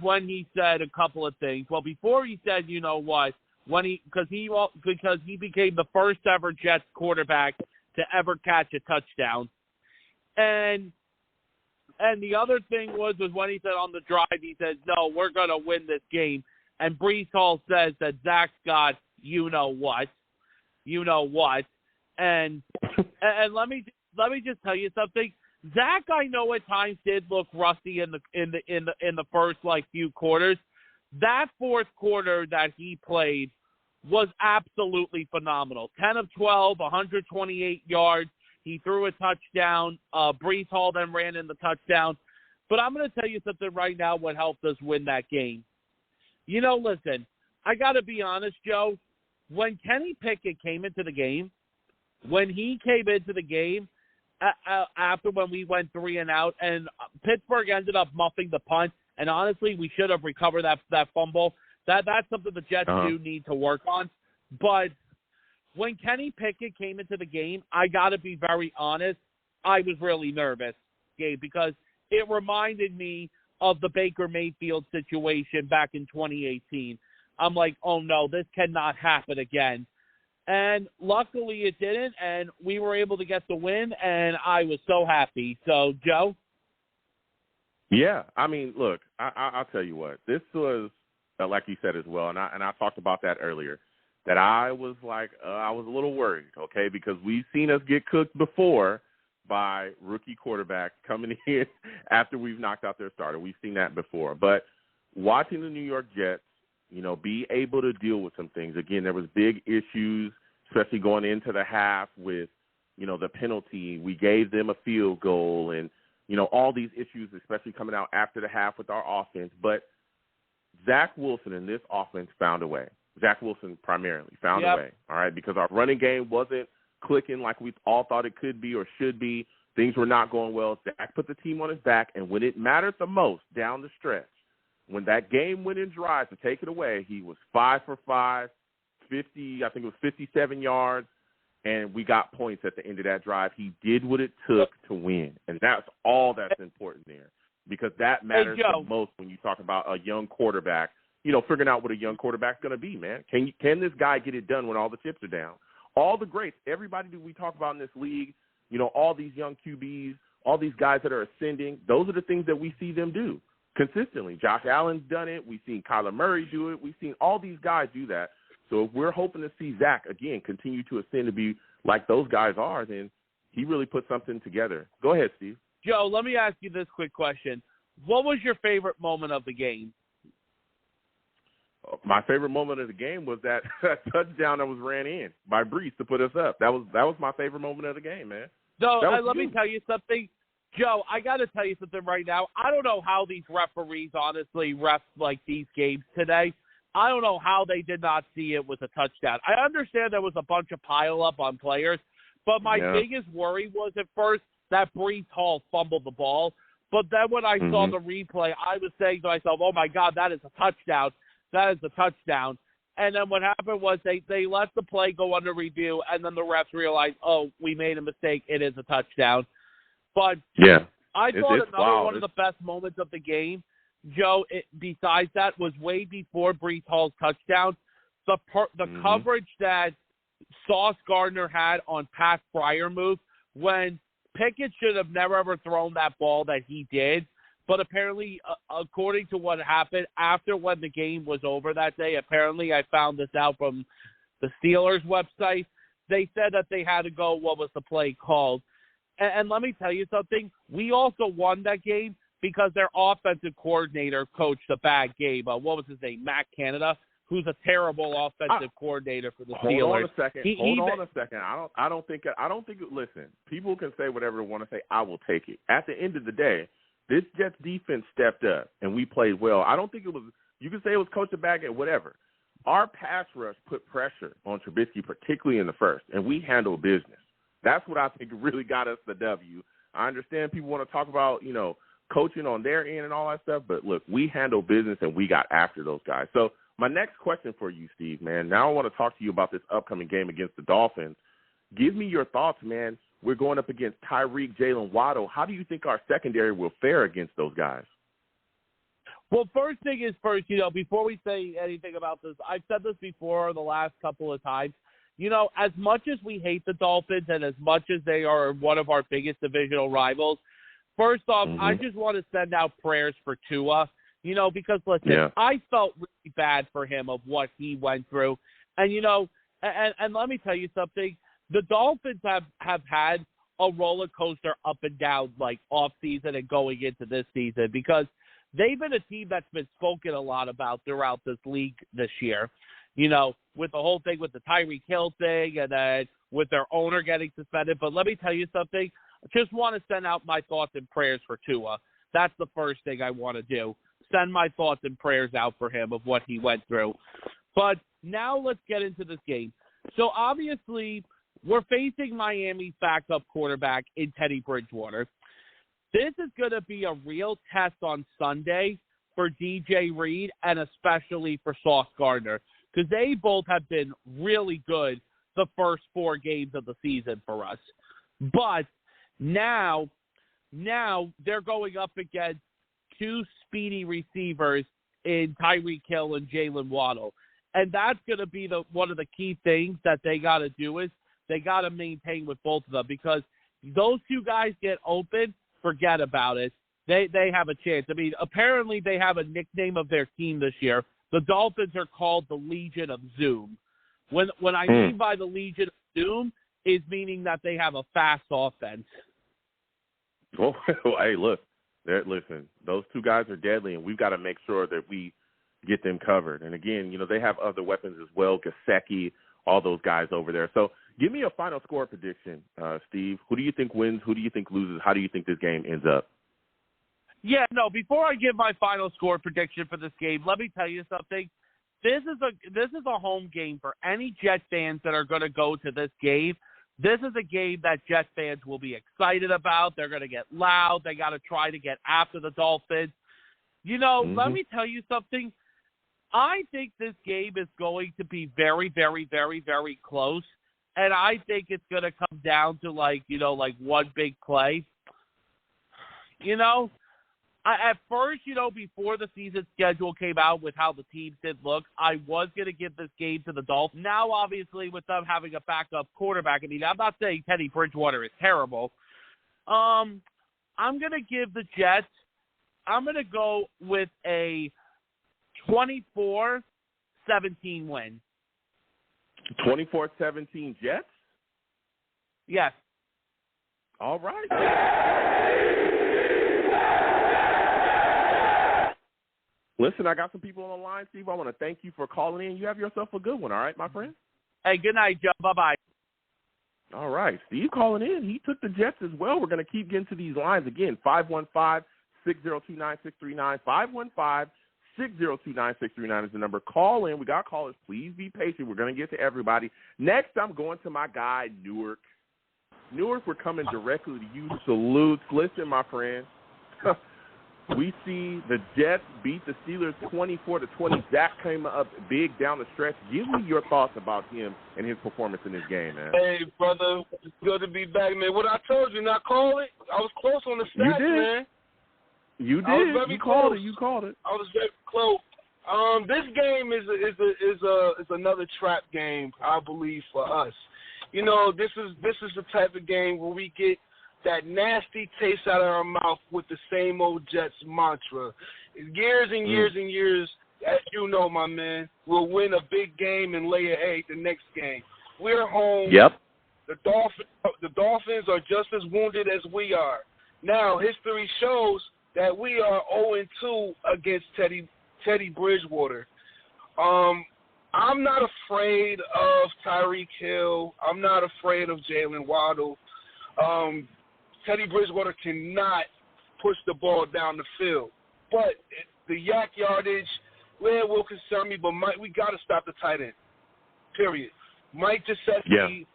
when he said a couple of things. Well, before he said, you know what, because he became the first ever Jets quarterback to ever catch a touchdown. And the other thing was when he said on the drive, he said, no, we're going to win this game. And Bryce Hall says that Zach's got you know what. And let me just tell you something. Zach, I know at times did look rusty in the first few quarters. That fourth quarter that he played was absolutely phenomenal. 10 of 12, 128 yards. He threw a touchdown. Bryce Hall then ran in the touchdown. But I'm going to tell you something right now what helped us win that game. Listen, I got to be honest, Joe. When Kenny Pickett came into the game, after when we went 3 and out, and Pittsburgh ended up muffing the punt, and honestly, we should have recovered that fumble. That's something the Jets do need to work on. But when Kenny Pickett came into the game, I got to be very honest, I was really nervous, Gabe, because it reminded me of the Baker Mayfield situation back in 2018. I'm like, oh no, this cannot happen again. And luckily it didn't, and we were able to get the win, and I was so happy. So, Joe? Yeah, I mean, look, I'll tell you what. This was, like you said as well, and I talked about that earlier, that I was I was a little worried, okay, because we've seen us get cooked before by rookie quarterbacks coming in after we've knocked out their starter. We've seen that before. But watching the New York Jets, be able to deal with some things. Again, there was big issues, especially going into the half with, the penalty. We gave them a field goal and, all these issues, especially coming out after the half with our offense. But Zach Wilson and this offense found a way. Zach Wilson primarily found a way, all right, because our running game wasn't clicking like we all thought it could be or should be. Things were not going well. Zach put the team on his back, and when it mattered the most down the stretch, when that game went in drive to take it away, he was 5 for 5, 50, I think it was 57 yards, and we got points at the end of that drive. He did what it took to win, and that's all that's important there because that matters the most when you talk about a young quarterback, figuring out what a young quarterback's going to be, man. Can this guy get it done when all the chips are down? All the greats, everybody that we talk about in this league, all these young QBs, all these guys that are ascending, those are the things that we see them do consistently. Josh Allen's done it. We've seen Kyler Murray do it. We've seen all these guys do that. So if we're hoping to see Zach, again, continue to ascend to be like those guys are, then he really put something together. Go ahead, Steve. Joe, let me ask you this quick question. What was your favorite moment of the game? My favorite moment of the game was that touchdown that was ran in by Bryce to put us up. That was my favorite moment of the game, man. So let me tell you something. Joe, I got to tell you something right now. I don't know how these referees honestly ref these games today. I don't know how they did not see it was a touchdown. I understand there was a bunch of pile-up on players, but my biggest worry was at first that Bryce Hall fumbled the ball. But then when I saw the replay, I was saying to myself, oh, my God, that is a touchdown. That is a touchdown. And then what happened was they let the play go under review, and then the refs realized, oh, we made a mistake. It is a touchdown. But I thought another one of the best moments of the game, Joe, besides that, was way before Bryce Hall's touchdown. The coverage that Sauce Gardner had on Pat Freiermuth when Pickett should have never, ever thrown that ball that he did. But apparently, according to what happened after when the game was over that day, apparently I found this out from the Steelers website, they said that they had to go, what was the play called? And let me tell you something. We also won that game because their offensive coordinator coached a bad game. What was his name? Matt Canada, who's a terrible offensive coordinator for the Steelers. Hold on a second. I don't think. Listen, people can say whatever they want to say. I will take it. At the end of the day, this Jets defense stepped up and we played well. I don't think it was. You can say it was coached a bad game, whatever. Our pass rush put pressure on Trubisky, particularly in the first, and we handled business. That's what I think really got us the W. I understand people want to talk about, coaching on their end and all that stuff, but look, we handled business and we got after those guys. So my next question for you, Steve, man, now I want to talk to you about this upcoming game against the Dolphins. Give me your thoughts, man. We're going up against Tyreek, Jalen Waddle. How do you think our secondary will fare against those guys? Well, first thing is first, before we say anything about this, I've said this before the last couple of times. As much as we hate the Dolphins and as much as they are one of our biggest divisional rivals, first off, I just want to send out prayers for Tua, because, listen, I felt really bad for him of what he went through. And, and let me tell you something. The Dolphins have had a roller coaster up and down, like, off season and going into this season, because they've been a team that's been spoken a lot about throughout this league this year, with the whole thing with the Tyreek Hill thing and then with their owner getting suspended. But let me tell you something. I just want to send out my thoughts and prayers for Tua. That's the first thing I want to do. Send my thoughts and prayers out for him of what he went through. But now let's get into this game. So obviously we're facing Miami's backup quarterback in Teddy Bridgewater. This is going to be a real test on Sunday for DJ Reed and especially for Sauce Gardner, because they both have been really good the first 4 games of the season for us. But now they're going up against 2 speedy receivers in Tyreek Hill and Jalen Waddle. And that's going to be one of the key things that they got to do is they got to maintain with both of them, because those 2 guys get open, forget about it. They have a chance. I mean, apparently they have a nickname of their team this year. The Dolphins are called the Legion of Zoom. When I mean by the Legion of Zoom is meaning that they have a fast offense. Oh, hey, look, listen, those 2 guys are deadly, and we've got to make sure that we get them covered. And again, they have other weapons as well, Gesicki, all those guys over there. So give me a final score prediction, Steve. Who do you think wins? Who do you think loses? How do you think this game ends up? Yeah, no, before I give my final score prediction for this game, let me tell you something. This is a home game for any Jet fans that are going to go to this game. This is a game that Jet fans will be excited about. They're going to get loud. They got to try to get after the Dolphins. Let me tell you something. I think this game is going to be very, very, very, very close. And I think it's going to come down to, like one big play. At first, before the season schedule came out with how the teams did look, I was going to give this game to the Dolphins. Now, obviously, with them having a backup quarterback, I mean, I'm not saying Teddy Bridgewater is terrible. I'm going to give the Jets, I'm going to go with a 24-17 win. 24-17 Jets? Yes. All right. Listen, I got some people on the line, Steve. I want to thank you for calling in. You have yourself a good one, all right, my friend? Hey, good night, Joe. Bye-bye. All right. Steve calling in. He took the Jets as well. We're going to keep getting to these lines again. 515-602-9639. 515-602-9639 is the number. Call in. We got callers. Please be patient. We're going to get to everybody. Next, I'm going to my guy, Newark. Newark, we're coming directly to you. Salutes. Listen, my friend. We see the Jets beat the Steelers 24-20. Zach came up big down the stretch. Give me your thoughts about him and his performance in this game, man. Hey, brother, it's good to be back, man. What I told you, not call it. I was close on the stats, man. You did. You called it. I was very close. This game is another trap game, I believe, for us. This is the type of game where we get that nasty taste out of our mouth with the same old Jets mantra. Years and years and years, as you know, my man, we'll win a big game and lay an egg the next game. We're home. Yep. The Dolphins are just as wounded as we are. Now, history shows that we are 0-2 against Teddy Bridgewater. I'm not afraid of Tyreek Hill. I'm not afraid of Jalen Waddle. Teddy Bridgewater cannot push the ball down the field. But the yak yardage, will concern me, but we got to stop the tight end, period. Mike Gesicki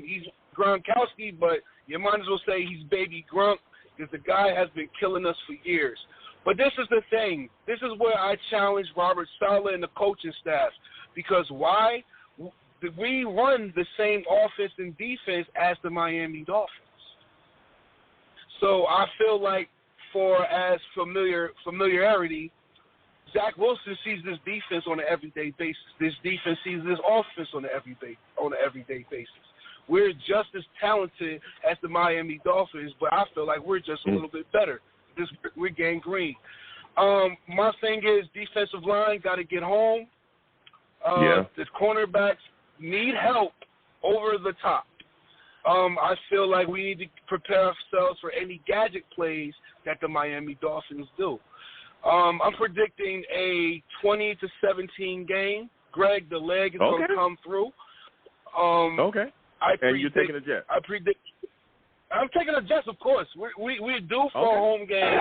he's Gronkowski, but you might as well say he's baby Gronk because the guy has been killing us for years. But this is the thing. This is where I challenge Robert Saleh and the coaching staff. Because why? We run the same offense and defense as the Miami Dolphins. So I feel like for as familiarity, Zach Wilson sees this defense on an everyday basis. This defense sees this offense on an everyday basis. We're just as talented as the Miami Dolphins, but I feel like we're just a little bit better. We're getting green. My thing is defensive line got to get home. The cornerbacks need help over the top. I feel like we need to prepare ourselves for any gadget plays that the Miami Dolphins do. I'm predicting a 20-17 game. Greg, the leg is going to come through. And you're taking a Jets. I'm taking a Jets, of course. We're due for a home game.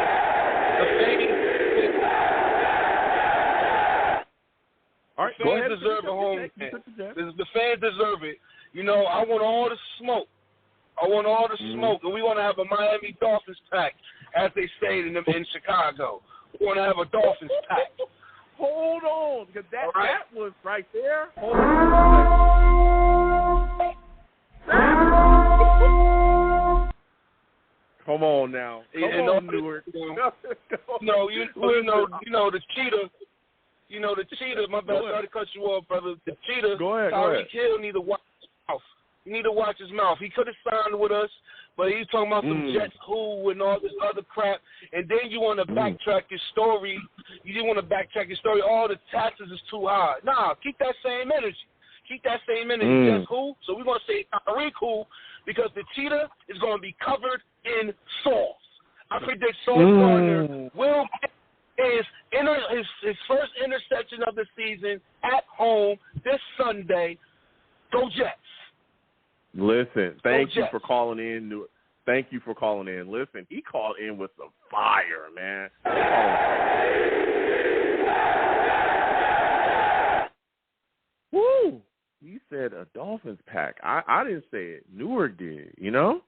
The fans deserve a home game. The fans deserve it. You know, I want all the smoke. And we want to have a Miami Dolphins pack, as they say in Chicago. We want to have a Dolphins pack. Hold on, because that was right there. Hold on. Come on now. Come on, Newark. No, you know the cheetah. You know the cheetah. My bad. Sorry to cut you off, brother. The cheetah. Go ahead. Tyreek Hill need to watch his mouth. He need to watch his mouth. He could have signed with us, but he's talking about some Jets cool and all this other crap. And then you want to backtrack your story. You want to backtrack your story. All the taxes is too high. Nah, keep that same energy. Jets cool. So we're going to say Tyreek cool because the cheetah is going to be covered in sauce. I predict Sauce Gardner will get his first interception of the season at home this Sunday. Go Jets. Listen, thank you for calling in. Thank you for calling in. Listen, he called in with some fire, man. Woo! He said a Dolphins pack. I didn't say it. Newark did, you know?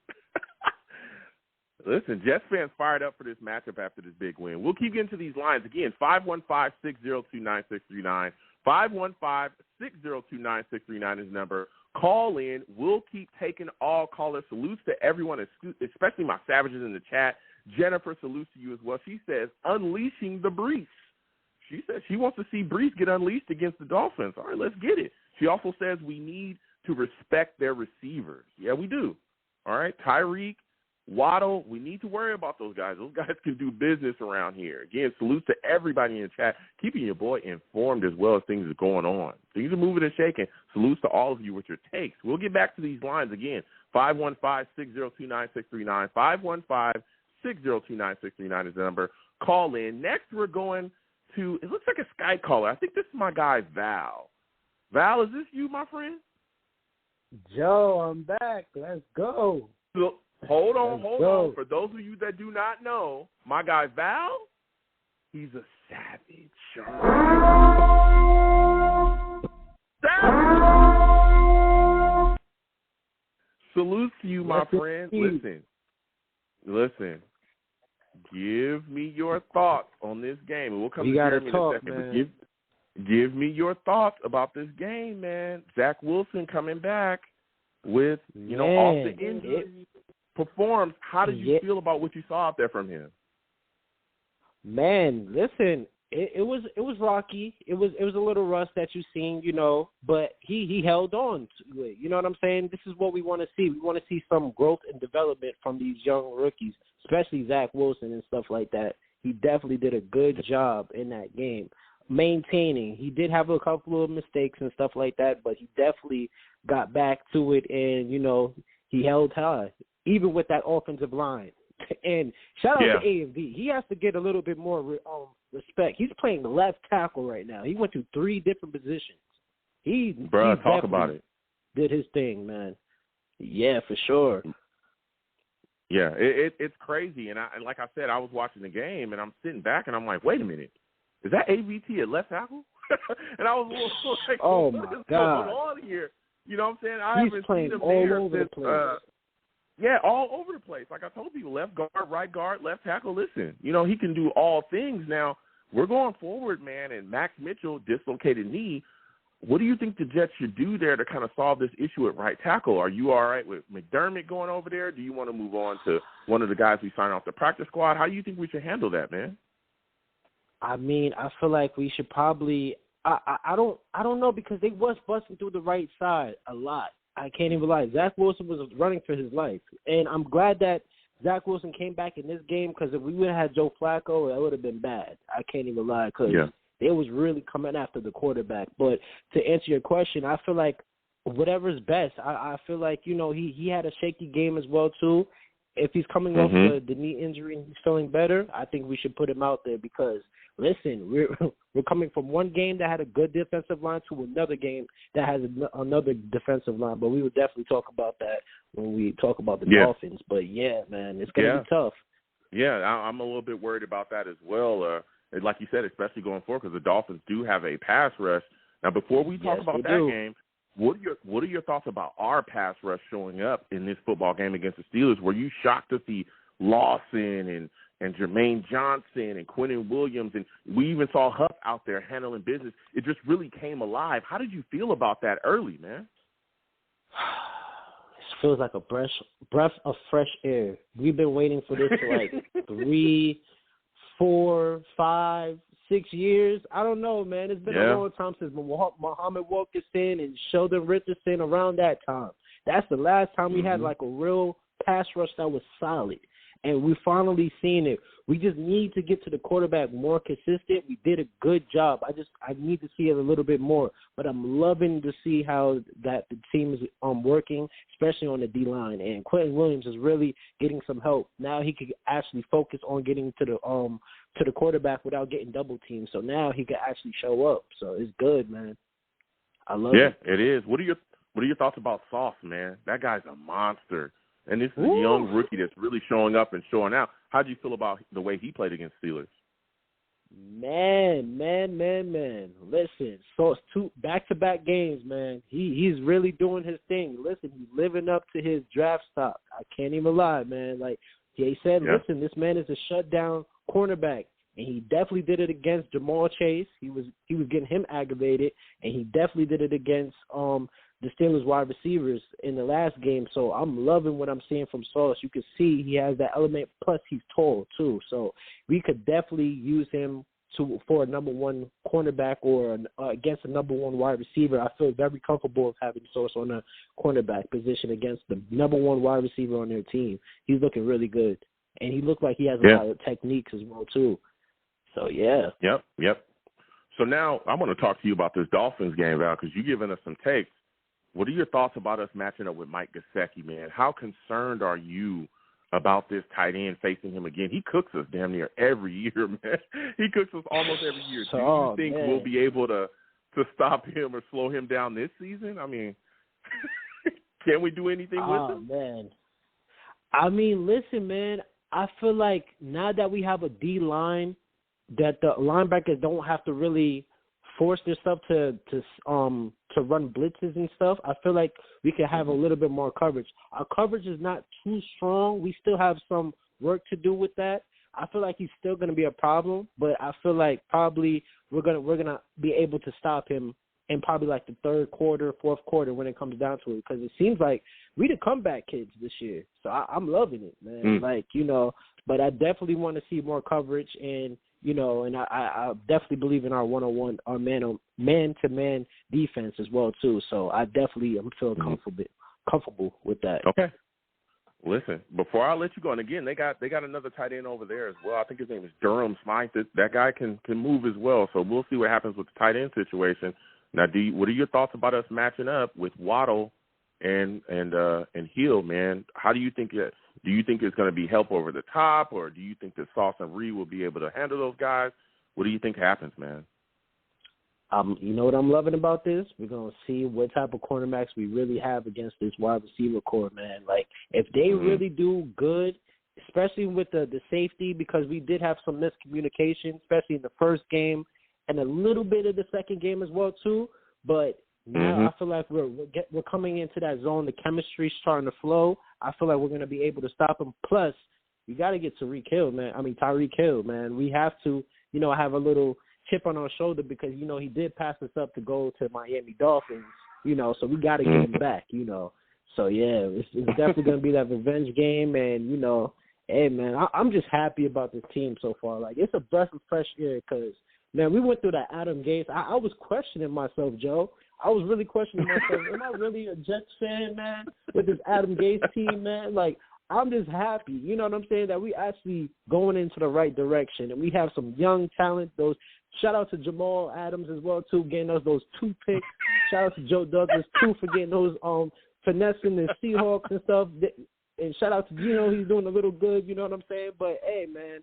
Listen, Jets fans fired up for this matchup after this big win. We'll keep getting to these lines. Again, 515-602-9639. 515-602-9639 is the number. Call in. We'll keep taking all callers. Salutes to everyone, especially my savages in the chat. Jennifer, salutes to you as well. She says, unleashing the Bryce. She says she wants to see Bryce get unleashed against the Dolphins. All right, let's get it. She also says we need to respect their receivers. Yeah, we do. All right, Tyreek, Waddle, we need to worry about those guys. Those guys can do business around here. Again, salute to everybody in the chat, keeping your boy informed as well as things are going on. Things are moving and shaking. Salutes to all of you with your takes. We'll get back to these lines again. 515-602-9639. 515-602-9639 is the number. Call in. Next, we're going to, it looks like a Sky caller. I think this is my guy, Val. Val, is this you, my friend? Joe, I'm back. Let's go. So, hold on. For those of you that do not know, my guy Val, he's a savage. Salute to you, my friend. Listen. Give me your thoughts on this game. And we'll come to Jeremy in a second. Man. But give me your thoughts about this game, man. Zach Wilson coming back with, off the injury. Performs. How did you feel about what you saw out there from him? Man, listen, it was rocky. It was a little rust that you seen, but he held on to it. You know what I'm saying? This is what we want to see. We want to see some growth and development from these young rookies, especially Zach Wilson and stuff like that. He definitely did a good job in that game. maintaining. He did have a couple of mistakes and stuff like that, but he definitely got back to it, and, you know, he held high, even with that offensive line. And shout out to A&V. He has to get a little bit more respect. He's playing the left tackle right now. He went to 3 different positions. He talk about it. Did his thing, man. Yeah, for sure. Yeah, it's crazy. And like I said, I was watching the game, and I'm sitting back, and I'm like, wait a minute. Is that AVT at left tackle? And I was a little like, oh, what my is God. going on here? You know what I'm saying? I He's haven't playing seen him all there over since, the place. yeah, all over the place. Like I told people, left guard, right guard, left tackle. Listen, you know, he can do all things. Now, we're going forward, man, and Max Mitchell, dislocated knee. What do you think the Jets should do there to kind of solve this issue at right tackle? Are you all right with McDermott going over there? Do you want to move on to one of the guys we signed off the practice squad? How do you think we should handle that, man? I mean, I feel like we should probably I don't know, because they was busting through the right side a lot. I can't even lie. Zach Wilson was running for his life. And I'm glad that Zach Wilson came back in this game, because if we would have had Joe Flacco, that would have been bad. I can't even lie, because they was really coming after the quarterback. But to answer your question, I feel like whatever's best. I feel like, you know, he had a shaky game as well, too. If he's coming off the knee injury and he's feeling better, I think we should put him out there, because, listen, we're coming from one game that had a good defensive line to another game that has another defensive line. But we will definitely talk about that when we talk about the Dolphins. But, yeah, man, it's going to be tough. Yeah, I'm a little bit worried about that as well. Like you said, especially going forward, because the Dolphins do have a pass rush. Now, before we talk about that game, what are your thoughts about our pass rush showing up in this football game against the Steelers? Were you shocked to see Lawson and Jermaine Johnson and Quinnen Williams, and we even saw Huff out there handling business? It just really came alive. How did you feel about that early, man? This feels like a breath of fresh air. We've been waiting for this for like 3, 4, 5, 6 years. I don't know, man. It's been a long time since Muhammad Wilkerson and Sheldon Richardson, around that time. That's the last time we had like a real pass rush that was solid. And we finally seen it. We just need to get to the quarterback more consistent. We did a good job. I need to see it a little bit more. But I'm loving to see how that the team is working, especially on the D-line. And Quentin Williams is really getting some help. Now he could actually focus on getting to the quarterback without getting double teamed. So now he can actually show up. So it's good, man. I love it. Yeah, it is. What are your thoughts about Sauce, man? That guy's a monster. And this is a young rookie that's really showing up and showing out. How do you feel about the way he played against Steelers? Man. Listen, so it's 2 back-to-back games, man. He's really doing his thing. Listen, he's living up to his draft stock. I can't even lie, man. Like he said, listen, this man is a shutdown cornerback. And he definitely did it against Jamal Chase. He was getting him aggravated, and he definitely did it against the Steelers wide receivers in the last game. So I'm loving what I'm seeing from Sauce. You can see he has that element, plus he's tall too. So we could definitely use him for a number 1 cornerback or against a number 1 wide receiver. I feel very comfortable with having Sauce on a cornerback position against the number 1 wide receiver on their team. He's looking really good, and he looked like he has a lot of techniques as well too. So, yeah. Yep. So now I want to talk to you about this Dolphins game, Val, because you've given us some takes. What are your thoughts about us matching up with Mike Gesicki, man? How concerned are you about this tight end facing him again? He cooks us damn near every year, man. He cooks us almost every year. Do you think we'll be able to stop him or slow him down this season? I mean, can we do anything with him? Man. I mean, listen, man, I feel like now that we have a D-line, that the linebackers don't have to really force their stuff to run blitzes and stuff. I feel like we could have a little bit more coverage. Our coverage is not too strong. We still have some work to do with that. I feel like he's still going to be a problem, but I feel like probably we're gonna be able to stop him in probably like the 3rd quarter, 4th quarter when it comes down to it, because it seems like we the comeback kids this year. So I'm loving it, man. Like, you know, but I definitely want to see more coverage, and you know, and I definitely believe in our one-on-one, our man-to-man defense as well too. So I definitely am feeling comfortable with that. Okay. Listen, before I let you go, and again, they got another tight end over there as well. I think his name is Durham Smythe. That guy can move as well. So we'll see what happens with the tight end situation. Now, what are your thoughts about us matching up with Waddle and Hill, man? How do you think it? Do you think it's going to be help over the top, or do you think that Sauce and Reed will be able to handle those guys? What do you think happens, man? You know what I'm loving about this? We're going to see what type of cornerbacks we really have against this wide receiver core, man. Like, if they really do good, especially with the safety, because we did have some miscommunication, especially in the first game and a little bit of the second game as well, too. But now I feel like we're coming into that zone. The chemistry's starting to flow. I feel like we're going to be able to stop them. Plus, we got to get Tyreek Hill, man. We have to, have a little chip on our shoulder because, he did pass us up to go to Miami Dolphins, so we got to get him back, So, yeah, it's definitely going to be that revenge game. And, hey, man, I'm just happy about this team so far. Like, it's a breath of fresh air because, man, we went through that Adam Gase. I was questioning myself, Joe. I was really questioning myself. Am I really a Jets fan, man, with this Adam Gase team, man? Like, I'm just happy, you know what I'm saying, that we actually going into the right direction. And we have some young talent. Shout out to Jamal Adams as well, too, getting us those 2 picks. Shout out to Joe Douglas, too, for getting those finessing the Seahawks and stuff. And shout out to Gino, he's doing a little good, you know what I'm saying? But, hey, man,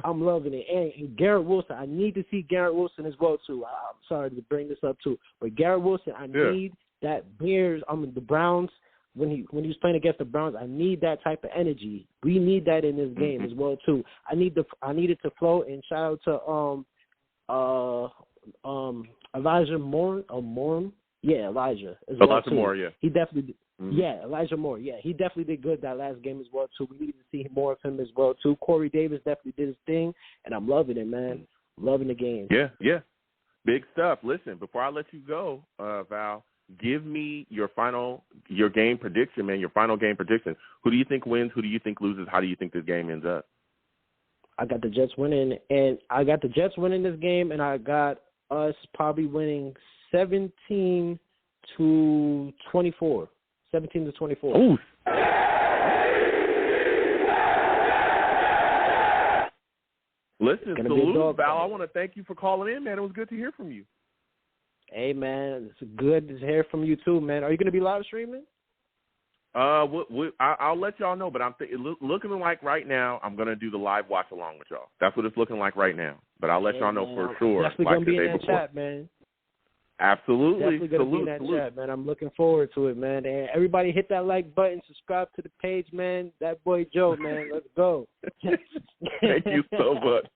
I'm loving it. And Garrett Wilson, I need to see Garrett Wilson as well, too. I'm sorry to bring this up, too. But Garrett Wilson, I need that the Browns, when he was playing against the Browns, I need that type of energy. We need that in this game as well, too. I need it to flow. And shout out to Elijah Moore. Yeah, Elijah. Elijah Moore, yeah. He definitely Yeah, Elijah Moore. Yeah, he definitely did good that last game as well, too. We needed to see more of him as well, too. Corey Davis definitely did his thing, and I'm loving it, man. Loving the game. Yeah. Big stuff. Listen, before I let you go, Val, give me your game prediction, man, your final game prediction. Who do you think wins? Who do you think loses? How do you think this game ends up? I got the Jets winning, and I got the Jets winning this game, and I got us probably winning 17-24. 17-24. Ooh. Listen, salute, Val. I want to thank you for calling in, man. It was good to hear from you. Hey, man, it's good to hear from you too, man. Are you going to be live streaming? I'll let y'all know, but I'm looking like right now I'm going to do the live watch along with y'all. That's what it's looking like right now. But I'll let y'all know for sure. Definitely going to be in that chat, man. Absolutely. Definitely going to be in that chat, man. I'm looking forward to it, man. And everybody hit that like button, subscribe to the page, man. That boy Joe, man. Let's go. Thank you so much.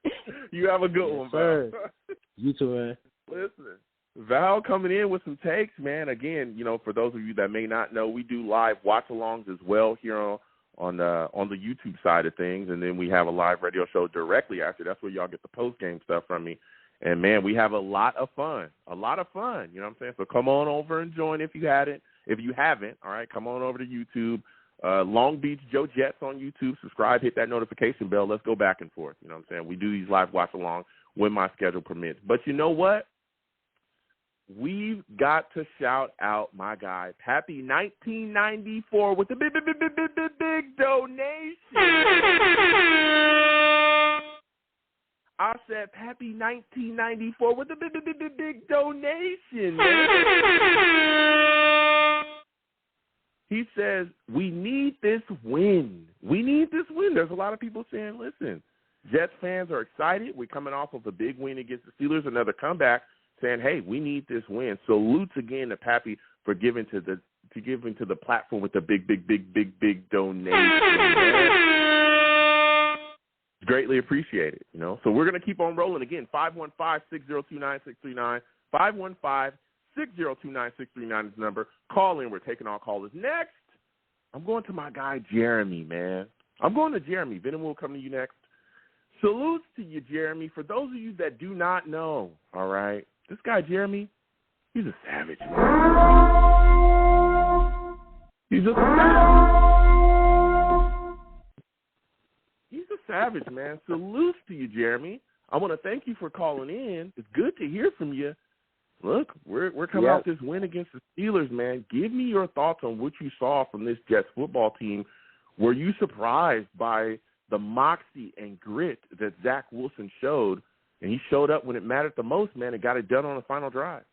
You have a good one, sir. Val. You too, man. Listen, Val coming in with some takes, man. Again, for those of you that may not know, we do live watch-alongs as well here on the YouTube side of things, and then we have a live radio show directly after. That's where y'all get the post-game stuff from me. And, man, we have a lot of fun, you know what I'm saying? So come on over and join if you haven't, all right, come on over to YouTube. Long Beach Joe Jets on YouTube. Subscribe, hit that notification bell. Let's go back and forth, you know what I'm saying? We do these live watch-alongs when my schedule permits. But you know what? We've got to shout out my guy, Pappy 1994, with the big donation. I said Pappy 1994 with the big donation, man. He says, we need this win. There's a lot of people saying, listen, Jets fans are excited. We're coming off of a big win against the Steelers, another comeback, saying, hey, we need this win. Salutes again to Pappy for giving to the platform with the big donation. Man. Greatly appreciated, So we're going to keep on rolling. Again, 515-602-9639. 515-602-9639 is the number. Call in. We're taking all callers. Next, I'm going to my guy, Jeremy, man. I'm going to Jeremy. Venom will come to you next. Salutes to you, Jeremy. For those of you that do not know, all right, this guy, Jeremy, he's a savage, man. He's a savage, man. Salutes to you, Jeremy. I want to thank you for calling in. It's good to hear from you. Look, we're coming off this win against the Steelers, man. Give me your thoughts on what you saw from this Jets football team Were you surprised by the moxie and grit that Zach Wilson showed? And he showed up when it mattered the most, man, and got it done on the final drive.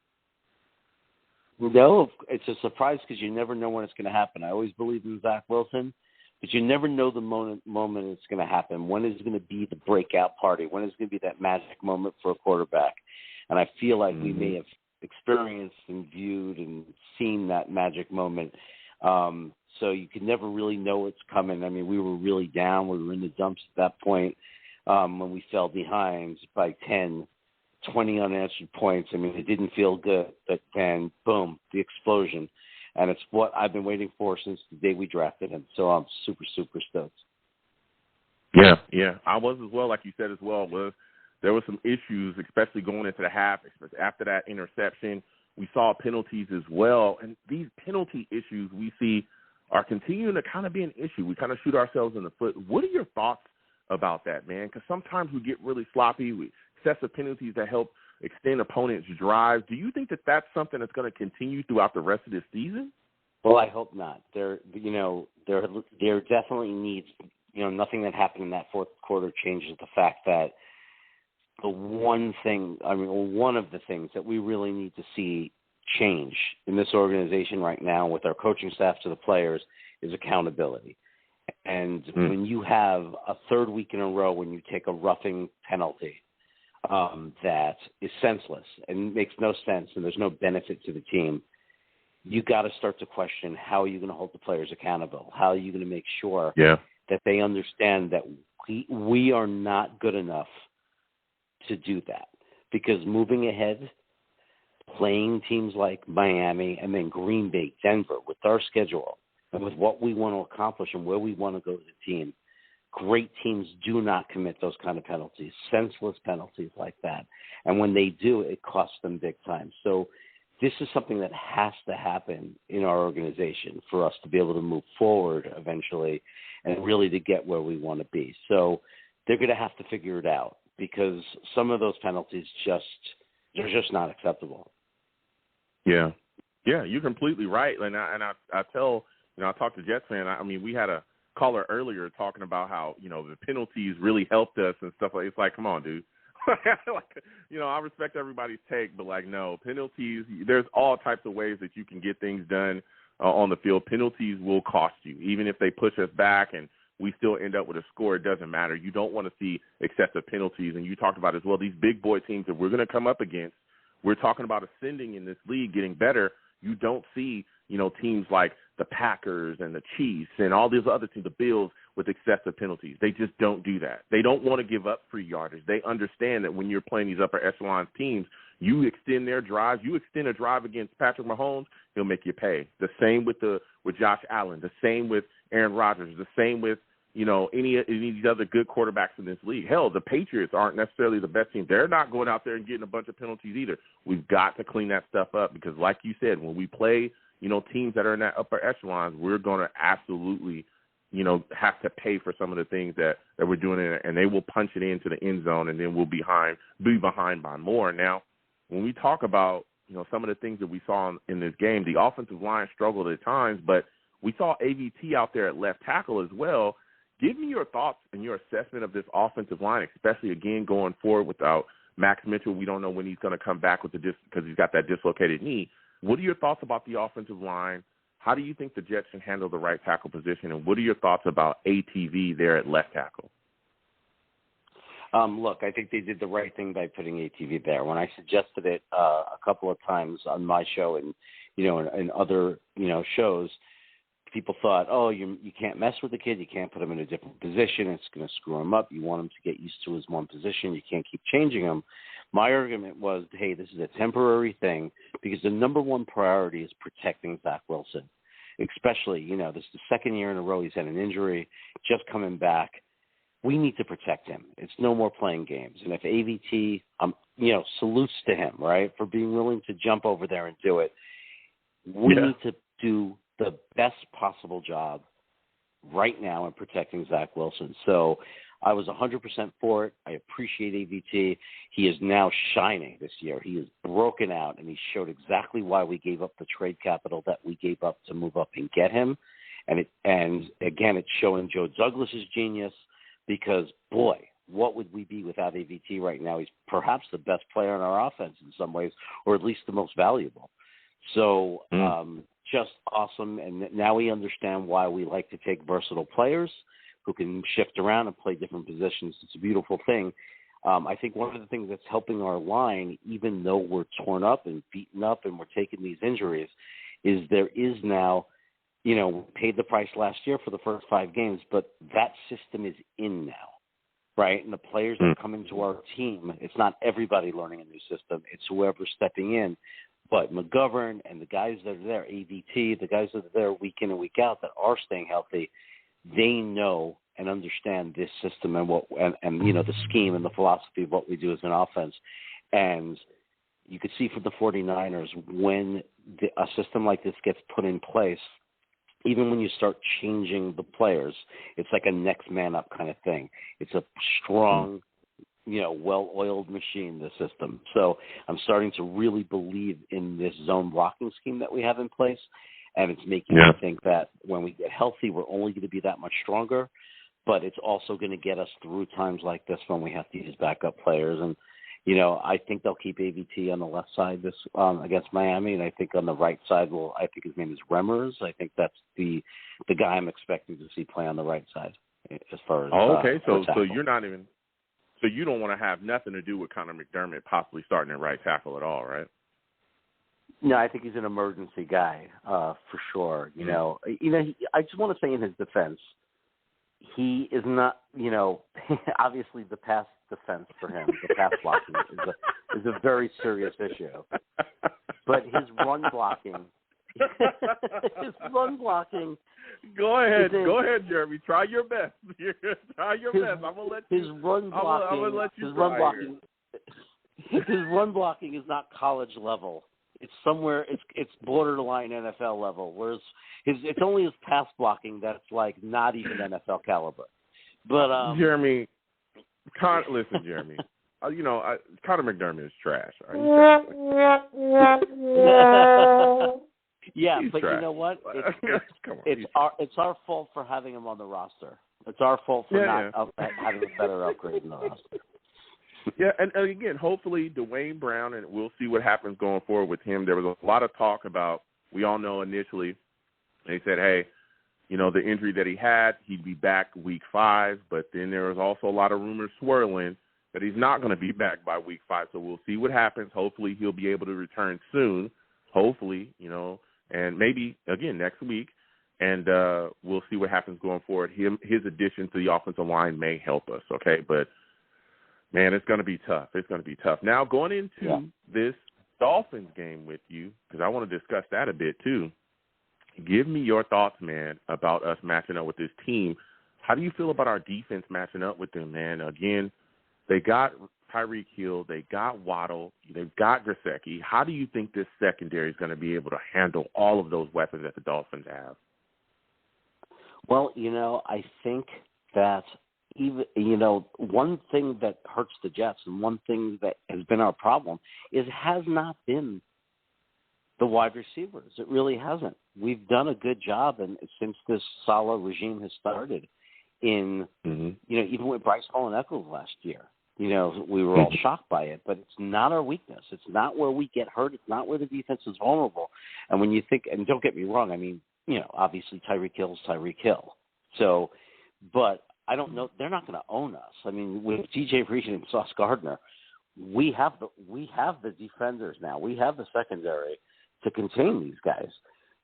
No, it's a surprise because you never know when it's going to happen. I always believe in Zach Wilson, but you never know the moment it's going to happen. When is it going to be the breakout party? When is it going to be that magic moment for a quarterback? And I feel like we may have experienced and viewed and seen that magic moment. So you could never really know what's coming. I mean, we were really down. We were in the dumps at that point when we fell behind by 10, 20 unanswered points. I mean, it didn't feel good. But then, boom, the explosion. And it's what I've been waiting for since the day we drafted him. So I'm super, super stoked. Yeah, I was as well, like you said as well. There were some issues, especially going into the half. After that interception, we saw penalties as well. And these penalty issues we see are continuing to kind of be an issue. We kind of shoot ourselves in the foot. What are your thoughts about that, man? Because sometimes we get really sloppy with excessive penalties that help extend opponents' drives. Do you think that that's something that's going to continue throughout the rest of this season? Well, I hope not. There definitely needs, nothing that happened in that fourth quarter changes the fact that one of the things that we really need to see change in this organization right now with our coaching staff to the players is accountability. And when you have a third week in a row when you take a roughing penalty that is senseless and makes no sense and there's no benefit to the team, you got to start to question how are you going to hold the players accountable? How are you going to make sure that they understand that we are not good enough to do that? Because moving ahead, playing teams like Miami and then Green Bay, Denver, with our schedule and with what we want to accomplish and where we want to go as a team, great teams do not commit those kind of penalties, senseless penalties like that. And when they do, it costs them big time. So this is something that has to happen in our organization for us to be able to move forward eventually and really to get where we want to be. So they're going to have to figure it out because some of those penalties they're just not acceptable. Yeah, you're completely right. And I tell, I talked to Jets fan. I mean, we had a caller earlier talking about how, the penalties really helped us and stuff like that. It's like, come on, dude. I respect everybody's take, but no, penalties, there's all types of ways that you can get things done on the field. Penalties will cost you. Even if they push us back and we still end up with a score, it doesn't matter. You don't want to see excessive penalties. And you talked about as well, these big boy teams that we're going to come up against, we're talking about ascending in this league, getting better. You don't see, teams like the Packers and the Chiefs and all these other teams, the Bills, with excessive penalties. They just don't do that. They don't want to give up free yardage. They understand that when you're playing these upper echelon teams, you extend their drives. You extend a drive against Patrick Mahomes, he'll make you pay. The same with Josh Allen. The same with Aaron Rodgers. The same with any of these other good quarterbacks in this league. Hell, the Patriots aren't necessarily the best team. They're not going out there and getting a bunch of penalties either. We've got to clean that stuff up because, like you said, when we play, teams that are in that upper echelons, we're going to absolutely, have to pay for some of the things that we're doing, and they will punch it into the end zone, and then we'll be behind by more. Now, when we talk about, some of the things that we saw in this game, the offensive line struggled at times, but we saw AVT out there at left tackle as well. Give me your thoughts and your assessment of this offensive line, especially, again, going forward without Max Mitchell. We don't know when he's going to come back because he's got that dislocated knee. What are your thoughts about the offensive line? How do you think the Jets can handle the right tackle position? And what are your thoughts about ATV there at left tackle? Look, I think they did the right thing by putting ATV there. When I suggested it a couple of times on my show and, and other, shows, people thought, oh, you can't mess with the kid. You can't put him in a different position. It's going to screw him up. You want him to get used to his one position. You can't keep changing him. My argument was, hey, this is a temporary thing because the number one priority is protecting Zach Wilson, especially, this is the second year in a row he's had an injury, just coming back. We need to protect him. It's no more playing games. And if AVT, salutes to him, right, for being willing to jump over there and do it, we need to do the best possible job right now in protecting Zach Wilson. So I was 100% for it. I appreciate AVT. He is now shining this year. He has broken out, and he showed exactly why we gave up the trade capital that we gave up to move up and get him. And again, it's showing Joe Douglas's genius because, boy, what would we be without AVT right now? He's perhaps the best player in our offense in some ways, or at least the most valuable. So just awesome. And now we understand why we like to take versatile players who can shift around and play different positions. It's a beautiful thing. I think one of the things that's helping our line, even though we're torn up and beaten up and we're taking these injuries, is there is now, we paid the price last year for the first 5 games, but that system is in now, right? And the players that come into our team, it's not everybody learning a new system. It's whoever's stepping in. But McGovern and the guys that are there, AVT, the guys that are there week in and week out that are staying healthy, they know and understand this system and the scheme and the philosophy of what we do as an offense. And you could see for the 49ers when a system like this gets put in place, even when you start changing the players, it's like a next man up kind of thing. It's a strong, well-oiled machine, the system. So I'm starting to really believe in this zone blocking scheme that we have in place. And it's making me think that when we get healthy, we're only going to be that much stronger. But it's also going to get us through times like this when we have to use backup players. And, I think they'll keep AVT on the left side this against Miami. And I think on the right side, I think his name is Remmers. I think that's the guy I'm expecting to see play on the right side as far as okay. So you're not even – so you don't want to have nothing to do with Connor McDermott possibly starting at right tackle at all, right? No, I think he's an emergency guy for sure. I just want to say in his defense, he is not, obviously the pass defense for him, the pass blocking is a very serious issue. But his run blocking, Go ahead, Jeremy. Try your best. Try your best. I'm gonna let you. His run blocking. I'm gonna let you. His run blocking is not college level. It's somewhere. It's borderline NFL level. Whereas it's only his pass blocking that's like not even NFL caliber. But Jeremy, listen, Jeremy. Connor McDermott is trash. Yeah, he's but trash. You know what? Come on, it's our fault for having him on the roster. It's our fault for not having a better upgrade in the roster. Yeah, and again, hopefully Dwayne Brown, and we'll see what happens going forward with him. There was a lot of talk about, we all know initially, they said, hey, the injury that he had, he'd be back week 5, but then there was also a lot of rumors swirling that he's not going to be back by week 5, so we'll see what happens. Hopefully he'll be able to return soon, hopefully, and maybe, again, next week, and we'll see what happens going forward. His addition to the offensive line may help us, okay, but man, it's going to be tough. It's going to be tough. Now, going into this Dolphins game with you, because I want to discuss that a bit too, give me your thoughts, man, about us matching up with this team. How do you feel about our defense matching up with them, man? Again, they got Tyreek Hill, they got Waddle, they've got Gesicki. How do you think this secondary is going to be able to handle all of those weapons that the Dolphins have? Well, I think that even one thing that hurts the Jets and one thing that has been our problem is it has not been the wide receivers. It really hasn't. We've done a good job, and since this Saleh regime has started, in even with Bryce Hall and Echols last year, we were all shocked by it. But it's not our weakness. It's not where we get hurt. It's not where the defense is vulnerable. And when you think, and don't get me wrong, I mean, obviously Tyreek Hill is Tyreek Hill. So, but I don't know. They're not going to own us. I mean, with DJ Reed and Sauce Gardner, we have the defenders now. We have the secondary to contain these guys.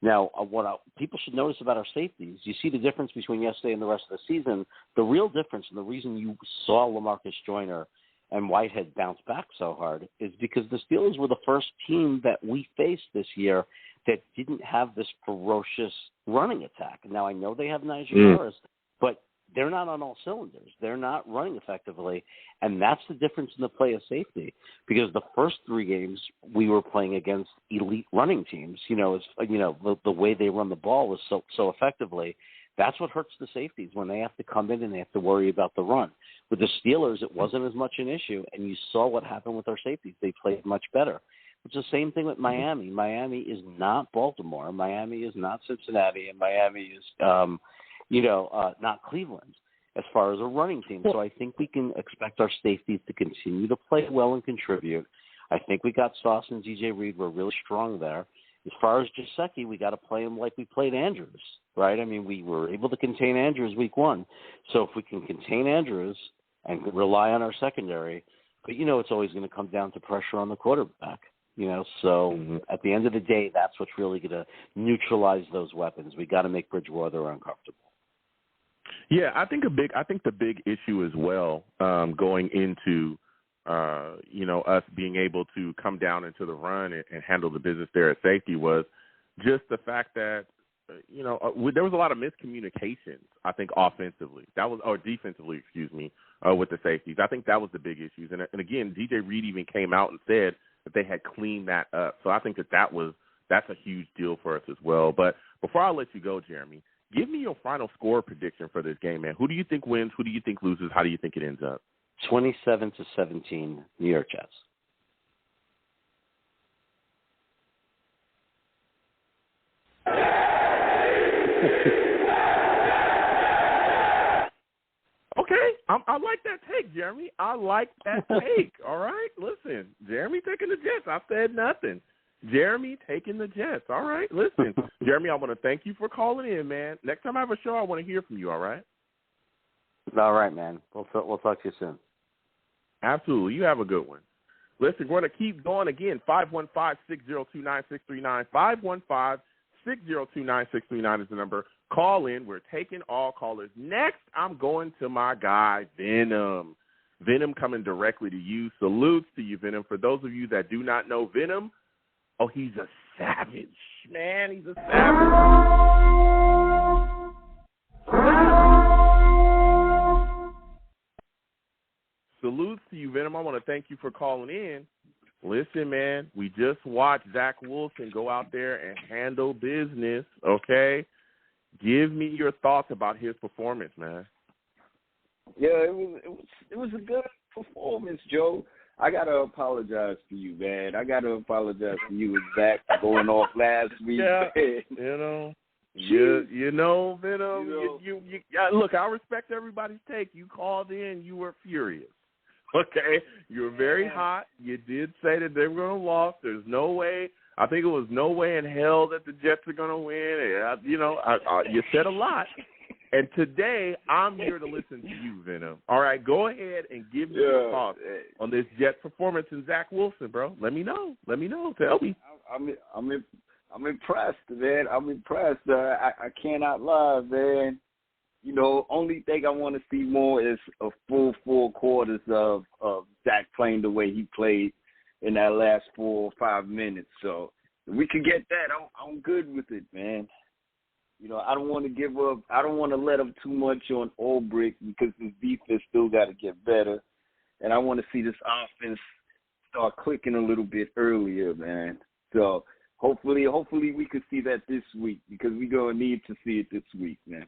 Now, what people should notice about our safeties, you see the difference between yesterday and the rest of the season. The real difference, and the reason you saw LaMarcus Joyner and Whitehead bounce back so hard, is because the Steelers were the first team that we faced this year that didn't have this ferocious running attack. Now, I know they have Najee Harris, but they're not on all cylinders. They're not running effectively, and that's the difference in the play of safety. Because the first 3 games we were playing against elite running teams, the way they run the ball was so effectively. That's what hurts the safeties when they have to come in and they have to worry about the run. With the Steelers, it wasn't as much an issue, and you saw what happened with our safeties. They played much better. It's the same thing with Miami. Miami is not Baltimore. Miami is not Cincinnati, and Miami is, not Cleveland as far as a running team. So I think we can expect our safeties to continue to play well and contribute. I think we got Sauce and DJ Reed. We're really strong there. As far as Gesicki, we got to play him like we played Andrews, right? I mean, we were able to contain Andrews week 1. So if we can contain Andrews and rely on our secondary, but, it's always going to come down to pressure on the quarterback. So at the end of the day, that's what's really going to neutralize those weapons. We got to make Bridgewater uncomfortable. Yeah, I think the big issue as well, going into us being able to come down into the run and handle the business there at safety was just the fact that there was a lot of miscommunications. I think offensively, defensively, with the safeties. I think that was the big issues. And again, DJ Reed even came out and said that they had cleaned that up. So I think that's a huge deal for us as well. But before I let you go, Jeremy, give me your final score prediction for this game, man. Who do you think wins? Who do you think loses? How do you think it ends up? 27-17, New York Jets. Okay, I like that take, Jeremy. I like that take. All right, listen, Jeremy taking the Jets. I said nothing. Jeremy taking the Jets. All right, listen, Jeremy, I want to thank you for calling in, man. Next time I have a show, I want to hear from you. All right. All right, man. We'll talk to you soon. Absolutely. You have a good one. Listen, we're going to keep going again. 515-602-9639. 515-602-9639 is the number. Call in. We're taking all callers. Next, I'm going to my guy, Venom. Venom coming directly to you. Salutes to you, Venom. For those of you that do not know Venom, he's a savage, man. He's a savage. Salutes to you, Venom. I want to thank you for calling in. Listen, man, we just watched Zach Wilson go out there and handle business, okay? Give me your thoughts about his performance, man. Yeah, it was a good performance, Joe. I got to apologize to you, man. I got to apologize to you and Zach for going off last week. Yeah, Venom. Look, I respect everybody's take. You called in, you were furious. Okay, you were very hot. You did say that they were going to lose. There's no way. I think it was no way in hell that the Jets are going to win. You said a lot. And today, I'm here to listen to you, Venom. All right, go ahead and give me your thoughts on this Jets performance and Zach Wilson, bro. Let me know. Tell me. I'm impressed, man. I'm impressed. I cannot lie, man. Only thing I want to see more is a full 4 quarters of Zach playing the way he played in that last 4 or 5 minutes. So if we can get that, I'm good with it, man. I don't want to give up. I don't want to let up too much on Ulbrich because his defense still got to get better. And I want to see this offense start clicking a little bit earlier, man. So hopefully we can see that this week because we're going to need to see it this week, man.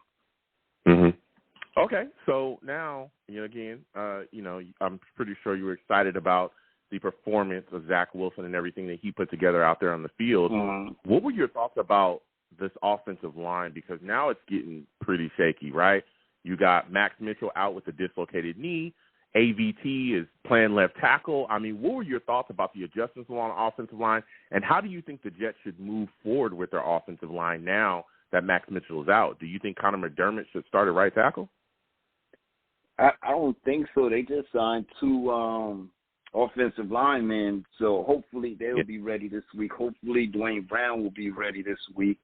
Mm-hmm. Okay, so now, again, I'm pretty sure you were excited about the performance of Zach Wilson and everything that he put together out there on the field. Mm-hmm. What were your thoughts about this offensive line? Because now it's getting pretty shaky, right? You got Max Mitchell out with a dislocated knee. AVT is playing left tackle. I mean, what were your thoughts about the adjustments along the offensive line, and how do you think the Jets should move forward with their offensive line now that Max Mitchell is out? Do you think Connor McDermott should start at right tackle? I don't think so. They just signed 2 offensive linemen, so hopefully they'll be ready this week. Hopefully Dwayne Brown will be ready this week.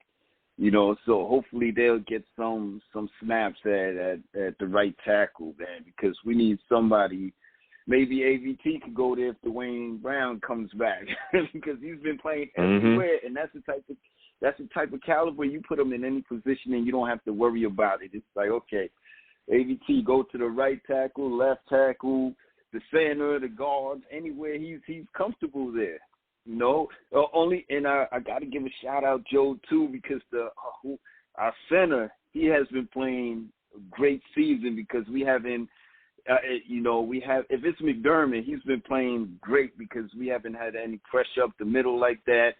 So hopefully they'll get some snaps at the right tackle, man, because we need somebody. Maybe AVT could go there if Dwayne Brown comes back because he's been playing everywhere, and that's the type of caliber you put him in any position and you don't have to worry about it. It's like, okay, AVT, go to the right tackle, left tackle, the center, the guards, anywhere he's comfortable there. And I got to give a shout out Joe too because our center, he has been playing a great season because we haven't we have, if it's McDermott, he's been playing great because we haven't had any pressure up the middle like that.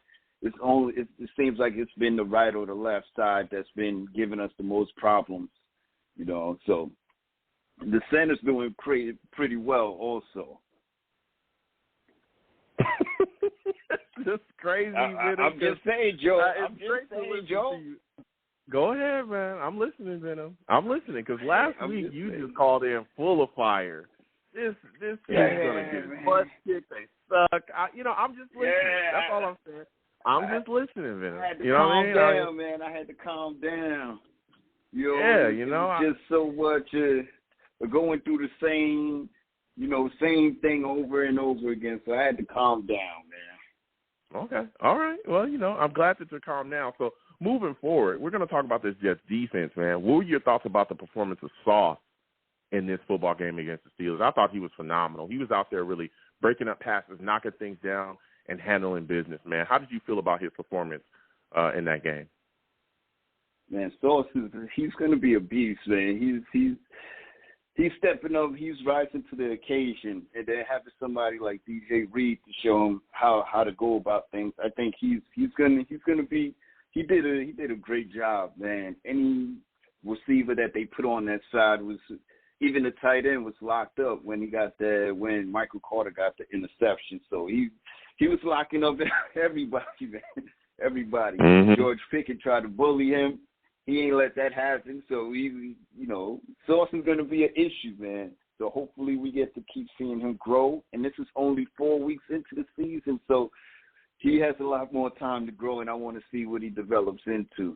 It seems like it's been the right or the left side that's been giving us the most problems, So the center's doing pretty well also. It's just crazy. I'm just saying, Joe. I'm just saying, Joe. Go ahead, man. I'm listening, Venom. I'm listening because last week you just called in full of fire. This team's gonna get butt kicked. They suck. I'm just listening. Yeah. That's all I'm saying. I'm just listening, Venom. I had to calm down, man. I had to calm down. Just so much going through the same, same thing over and over again. So I had to calm down, man. Okay. All right. Well, I'm glad that you're calm now. So moving forward, we're going to talk about this Jets defense, man. What were your thoughts about the performance of Sauce in this football game against the Steelers? I thought he was phenomenal. He was out there really breaking up passes, knocking things down, and handling business, man. How did you feel about his performance in that game? Man, Sauce he's going to be a beast, man. He's stepping up. He's rising to the occasion, and then having somebody like DJ Reed to show him how to go about things. I think he's going to be. He did a great job, man. Any receiver that they put on that side was, even the tight end was locked up when when Michael Carter got the interception. So he was locking up everybody, man. Everybody. Mm-hmm. George Pickett tried to bully him. He ain't let that happen. So Sauce is going to be an issue, man. So hopefully we get to keep seeing him grow. And this is only 4 weeks into the season, so he has a lot more time to grow, and I want to see what he develops into.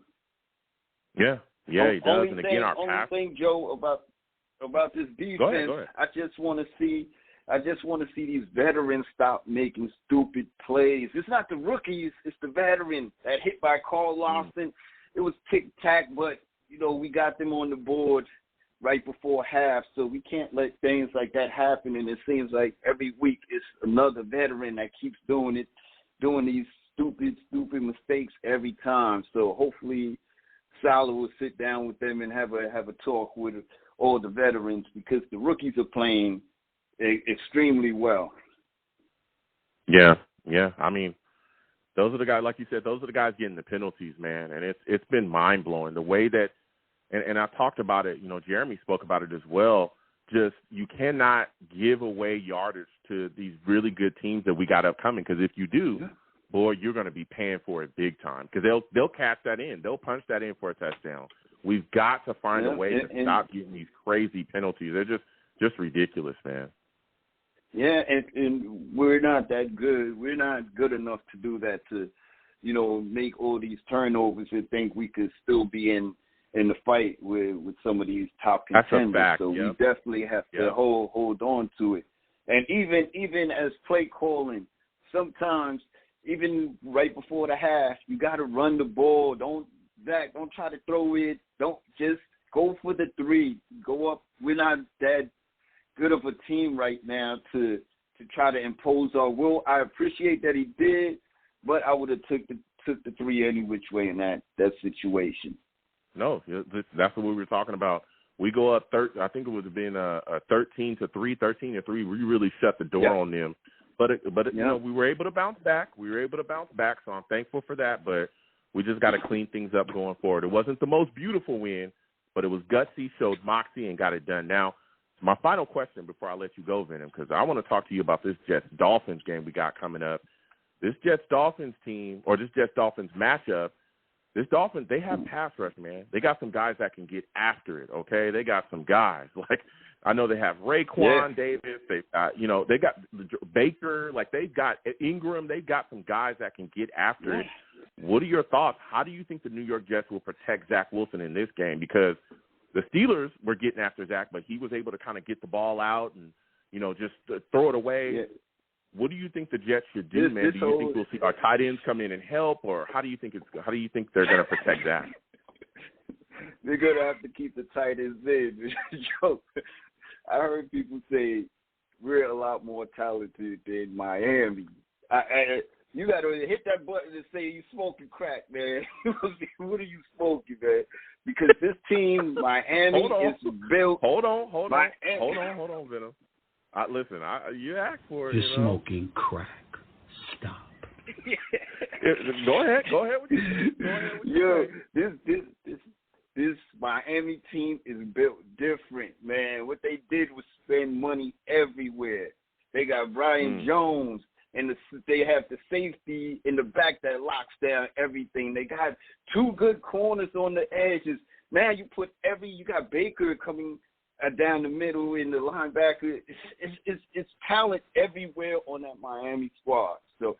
Yeah, he does. And again, our only thing, Joe, about this defense, go ahead. I just want to see these veterans stop making stupid plays. It's not the rookies, it's the veterans. That hit by Carl Lawson, it was tic-tac, but, we got them on the board right before half, so we can't let things like that happen, and it seems like every week it's another veteran that keeps doing these stupid mistakes every time. So hopefully Salah will sit down with them and have a talk with all the veterans, because the rookies are playing extremely well. Yeah. I mean, those are the guys, like you said, those are the guys getting the penalties, man. And it's been mind blowing the way that, and I talked about it. Jeremy spoke about it as well. Just you cannot give away yardage to these really good teams that we got upcoming, because if you do, boy, you're going to be paying for it big time, because they'll catch that in. They'll punch that in for a touchdown. We've got to find a way to stop getting these crazy penalties. They're just ridiculous, man. Yeah, and we're not that good. We're not good enough to do that, to, make all these turnovers and think we could still be in the fight with some of these top contenders. That's a fact. So we definitely have to hold on to it. And even as play calling, sometimes even right before the half, you got to run the ball. Don't try to throw it. Don't just go for the three. Go up. We're not that good of a team right now to try to impose our will. I appreciate that he did, but I would have took the three any which way in that situation. No, that's what we were talking about. We go up, I think it would have been a 13-3. We really shut the door on them. But we were able to bounce back. So I'm thankful for that. But we just got to clean things up going forward. It wasn't the most beautiful win, but it was gutsy, showed moxie, and got it done. Now, my final question before I let you go, Venom, because I want to talk to you about this Jets-Dolphins game we got coming up. This Jets-Dolphins team, or this Jets-Dolphins matchup, this Dolphins, they have pass rush, man. They got some guys that can get after it, okay? They got some guys. Like, I know they have Raekwon Davis. They've got, they got Baker. Like, they've got Ingram. They've got some guys that can get after it. What are your thoughts? How do you think the New York Jets will protect Zach Wilson in this game? Because the Steelers were getting after Zach, but he was able to kind of get the ball out and, just throw it away. Yeah. What do you think the Jets should do, man? Do you think we'll see our tight ends come in and help, or how do you think they're going to protect that? They're going to have to keep the tight ends in. I heard people say we're a lot more talented than Miami. You got to hit that button and say you smoking crack, man. What are you smoking, man? because this team, Miami, is built. Hold on, Venom. Listen, you asked for it. You're smoking crack. Stop. Go ahead. This Miami team is built different, man. What they did was spend money everywhere. They got Brian Jones, and they have the safety in the back that locks down everything. They got 2 good corners on the edges. Man, you got Baker coming down the middle in the linebacker. It's talent everywhere on that Miami squad. So,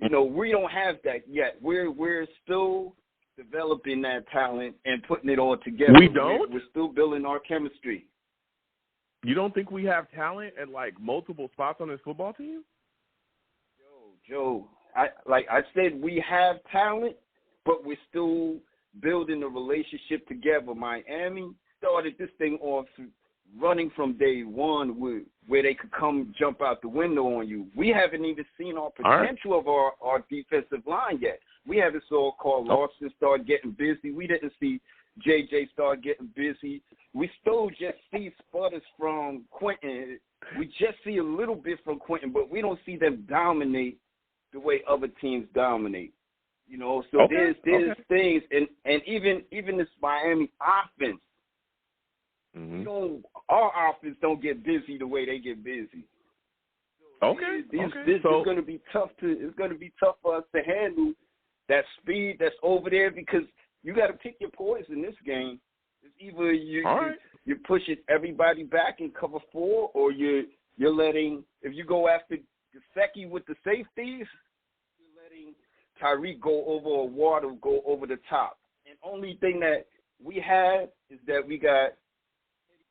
we don't have that yet. We're still developing that talent and putting it all together. We don't? We're still building our chemistry. You don't think we have talent at, multiple spots on this football team? Joe, I said we have talent, but we're still building a relationship together. Miami started this thing off running from day one where they could come jump out the window on you. We haven't even seen our potential of our defensive line yet. We haven't saw Carl Lawson start getting busy. We didn't see JJ start getting busy. We still just see sputters from Quentin. We just see a little bit from Quentin, but we don't see them dominate the way other teams dominate. So there's things, and even this Miami offense, our offense don't get busy the way they get busy. This is going to be tough. It's going to be tough for us to handle that speed that's over there, because you got to pick your poison in this game. It's either you're pushing everybody back in cover 4, or you're letting, if you go after Gesicki with the safeties, you're letting Tyreek go over, or Waddle go over the top. And only thing that we have is that we got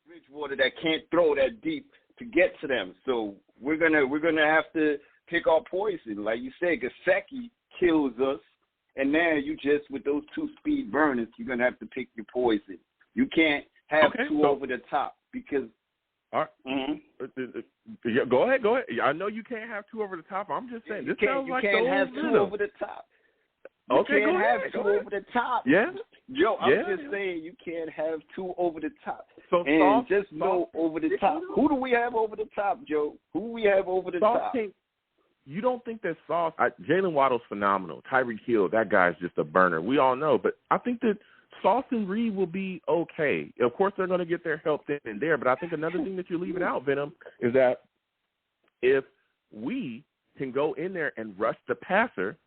Bridgewater that can't throw that deep to get to them. So we're gonna have to pick our poison. Like you said, Gesicki kills us, and now you just, with those 2 speed burners, you're gonna have to pick your poison. You can't have 2 over the top, because. All right. Go ahead. I know you can't have 2 over the top. I'm just saying, you can't have 2 over the top. You can't have 2 over the top. Yeah. Joe, I'm just saying you can't have 2 over the top. So and just know over the top. Who do we have over the top, Joe? Who do we have over the top? You don't think that Sauce? Jalen Waddle's phenomenal. Tyreek Hill, that guy's just a burner. We all know. But I think that Sauce and Reed will be okay. Of course, they're going to get their help then and there. But I think another thing that you're leaving out, Venom, is that if we can go in there and rush the passer,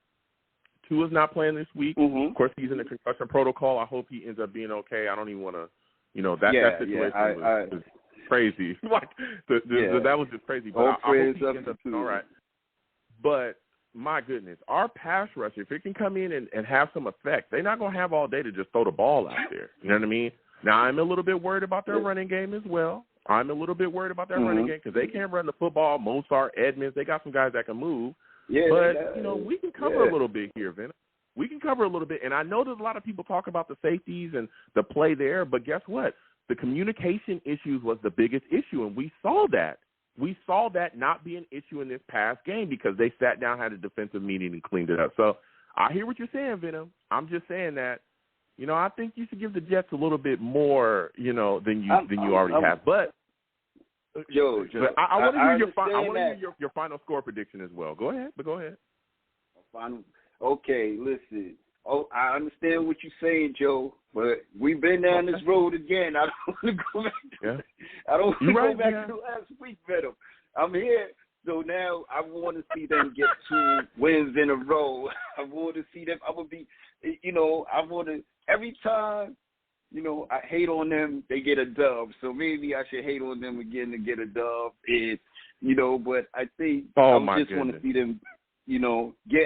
Tua's not playing this week. Of course, he's in the concussion protocol. I hope he ends up being okay. I don't even want to, that situation was crazy. That was just crazy. But I hope he ends up all right. But my goodness, our pass rusher, if it can come in and have some effect, they're not going to have all day to just throw the ball out there. You know what I mean? Now, I'm a little bit worried about their running game as well. I'm a little bit worried about their running game, because they can't run the football. Mozart, Edmonds, they got some guys that can move. But, we can cover a little bit here, Venom. We can cover a little bit. And I know there's a lot of people talk about the safeties and the play there, but guess what? The communication issues was the biggest issue, and we saw that. We saw that not be an issue in this past game, because they sat down, had a defensive meeting, and cleaned it up. So I hear what you're saying, Venom. I'm just saying that, I think you should give the Jets a little bit more, than you already have. But Joe, I want to hear your final score prediction as well. Go ahead. Okay, listen. I understand what you're saying, Joe, but we've been down this road again. I don't want to go back to I don't want to go back to last week, Venom. I'm here, so now I want to see them get 2 wins in a row. I want to see them. I would be, I want to, every time, I hate on them, they get a dub. So maybe I should hate on them again to get a dub. But I think I just want to see them,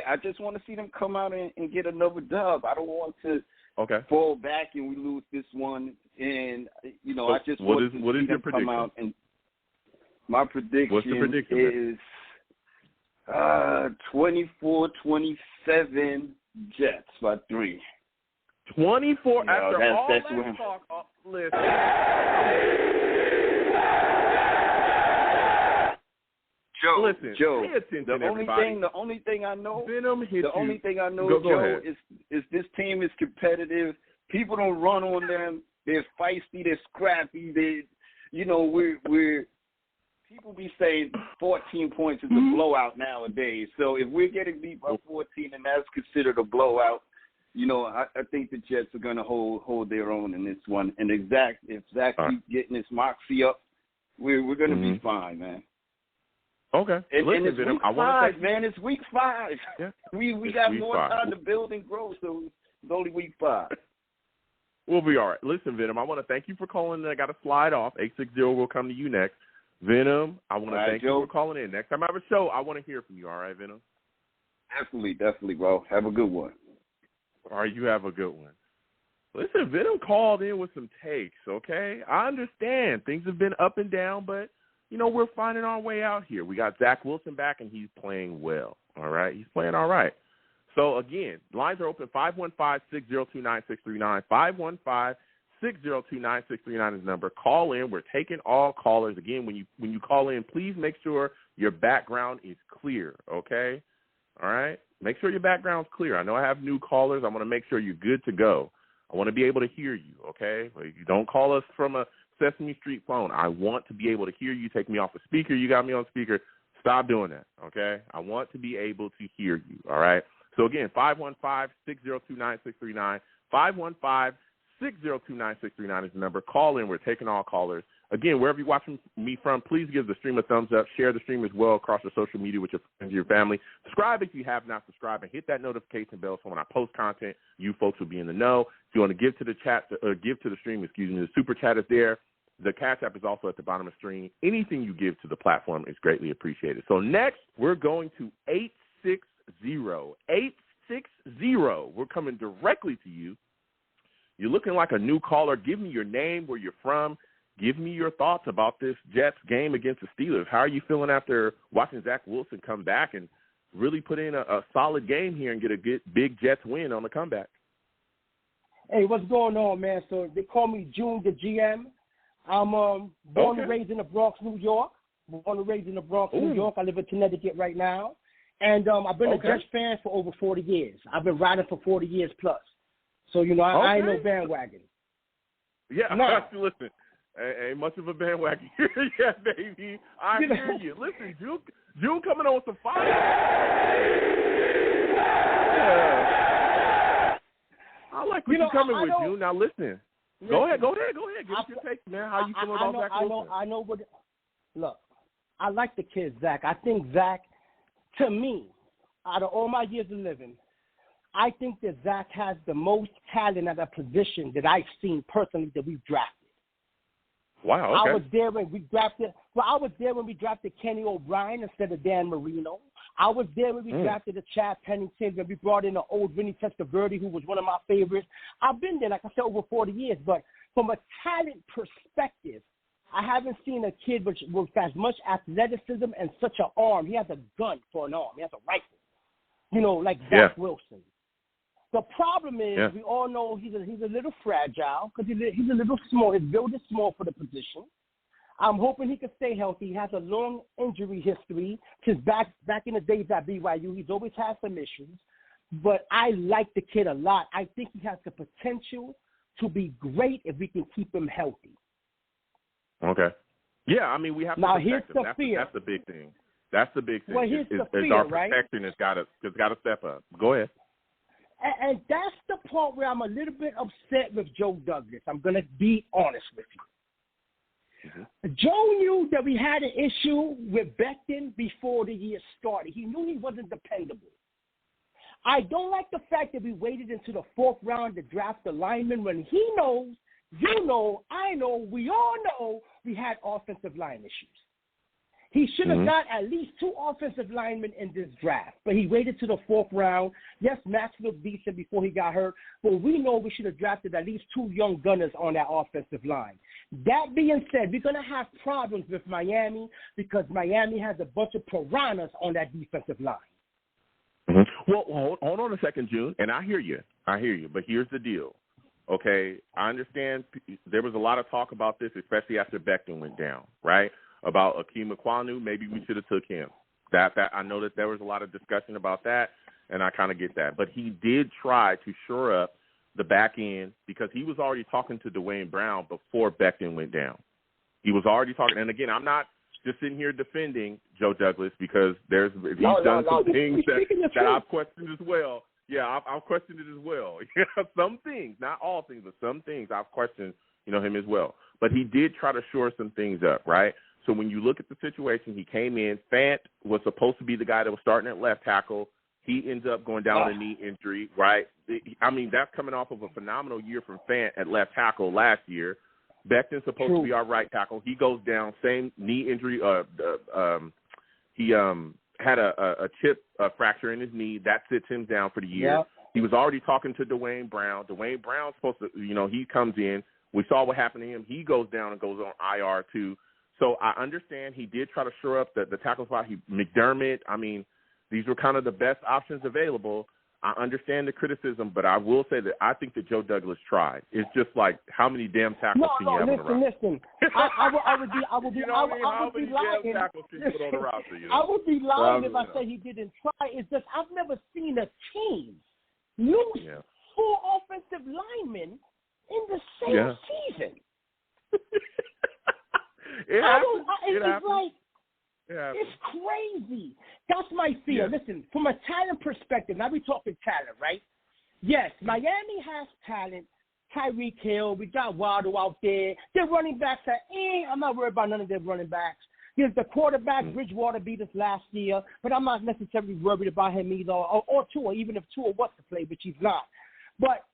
I just want to see them come out and get another dub. I don't want to fall back and we lose this one. And, I just want to see them come out. And my prediction, what's the prediction is 24-27 Jets by 3. 24 after all that talk. Listen. Joe, pay attention, the only thing I know, Venom hit the only thing I know, Joe, is this team is competitive People don't run on them. They're feisty. They're scrappy. We're people be saying 14 points is a blowout nowadays. So if we're getting beat by 14 and that's considered a blowout, I think the Jets are going to hold their own in this one. And if Zach keeps getting his moxie up, we're going to be fine, man. Okay. And it's week 5, man. It's week 5. Yeah. We got more time to build and grow, so it's only week 5. We'll be all right. Listen, Venom, I want to thank you for calling. I got to slide off. 860 will come to you next. Venom, I want to thank you for calling in. Next time I have a show, I want to hear from you. All right, Venom? Definitely, bro. Have a good one. All right, you have a good one. Listen, Venom called in with some takes, okay? I understand. Things have been up and down, but, we're finding our way out here. We got Zach Wilson back, and he's playing well, all right? He's playing all right. So, again, lines are open, 515-602-9639. 515-602-9639 is the number. Call in. We're taking all callers. Again, when you call in, please make sure your background is clear, okay? All right? Make sure your background's clear. I know I have new callers. I want to make sure you're good to go. I want to be able to hear you, okay? You don't call us from a Sesame Street phone. I want to be able to hear you. Take me off a speaker. You got me on speaker. Stop doing that, okay? I want to be able to hear you, all right? So, again, 515-602-9639. 515-602-9639 is the number. Call in. We're taking all callers. Again, wherever you're watching me from, please give the stream a thumbs up. Share the stream as well across your social media with your friends and your family. Subscribe if you have not subscribed, and hit that notification bell so when I post content, you folks will be in the know. If you want to give to the stream, the super chat is there. The Cash App is also at the bottom of the screen. Anything you give to the platform is greatly appreciated. So next, we're going to 860. 860. We're coming directly to you. You're looking like a new caller. Give me your name, where you're from. Give me your thoughts about this Jets game against the Steelers. How are you feeling after watching Zach Wilson come back and really put in a solid game here and get a good big Jets win on the comeback? Hey, what's going on, man? So they call me June the GM. I'm born and raised in the Bronx, New York. New York. I live in Connecticut right now. And I've been a Jets fan for over 40 years. I've been riding for 40 years plus. So, I ain't no bandwagon. Yeah, nah. Listen, ain't much of a bandwagon here. Yeah, baby. I hear you. Listen, June coming on some fire. Yeah. I like what you're coming with, June. Now, listen. Go ahead. Give us your take, man. How you feeling about Zach Wilson? I know what – look, I like the kid, Zach. I think Zach, to me, out of all my years of living, I think that Zach has the most talent at a position that I've seen personally that we've drafted. Wow, okay. I was there when we drafted Kenny O'Brien instead of Dan Marino. I was there when we drafted the Chad Pennington, when we brought in the old Vinny Testaverde, who was one of my favorites. I've been there, like I said, over 40 years. But from a talent perspective, I haven't seen a kid with as much athleticism and such an arm. He has a gun for an arm. He has a rifle, like Zach Wilson. The problem is we all know he's a little fragile because he's a little small. His build is small for the position. I'm hoping he can stay healthy. He has a long injury history since back in the days at BYU. He's always had some issues. But I like the kid a lot. I think he has the potential to be great if we can keep him healthy. Okay. Yeah, I mean, we have to protect him. That's the big thing. That's the big thing. Well, here's the fear, our right? protection has got to step up. Go ahead. And that's the part where I'm a little bit upset with Joe Douglas. I'm going to be honest with you. Mm-hmm. Joe knew that we had an issue with Becton before the year started. He knew he wasn't dependable. I don't like the fact that we waited until the 4th round to draft the lineman when he knows, you know, I know, we all know we had offensive line issues. He should have got at least 2 offensive linemen in this draft, but he waited to the 4th round. Yes, Max looked decent before he got hurt, but we know we should have drafted at least 2 young gunners on that offensive line. That being said, we're going to have problems with Miami because Miami has a bunch of piranhas on that defensive line. Mm-hmm. Well, hold on a second, June, and I hear you, but here's the deal. Okay, I understand there was a lot of talk about this, especially after Becton went down, right? About Akeem Ekwonu, maybe we should have took him. That I know that there was a lot of discussion about that, and I kind of get that. But he did try to shore up the back end, because he was already talking to Dwayne Brown before Becton went down. He was already talking. And, again, I'm not just sitting here defending Joe Douglas because he's done some things that I've questioned as well. Yeah, I've questioned it as well. Some things, not all things, but some things I've questioned, him as well. But he did try to shore some things up, right? So when you look at the situation, he came in. Fant was supposed to be the guy that was starting at left tackle. He ends up going down with a knee injury, right? I mean, that's coming off of a phenomenal year from Fant at left tackle last year. Becton's supposed to be our right tackle. He goes down, same knee injury. He had a chip fracture in his knee. That sits him down for the year. Yep. He was already talking to Dwayne Brown. Dwayne Brown's supposed to, he comes in. We saw what happened to him. He goes down and goes on IR too. So I understand he did try to shore up the tackle spot. McDermott, I mean, these were kind of the best options available. I understand the criticism, but I will say that I think that Joe Douglas tried. It's just like, how many damn tackles can you have on the roster? Listen. I would be lying if I said he didn't try. It's just I've never seen a team lose 4 offensive linemen in the same season. It's crazy. That's my fear. Yeah. Listen, from a talent perspective, now we're talking talent, right? Yes, Miami has talent. Tyreek Hill, we got Waddle out there. Their running backs are, I'm not worried about none of their running backs. There's the quarterback, Bridgewater beat us last year, but I'm not necessarily worried about him either, or Tua, even if Tua wants to play, which he's not. But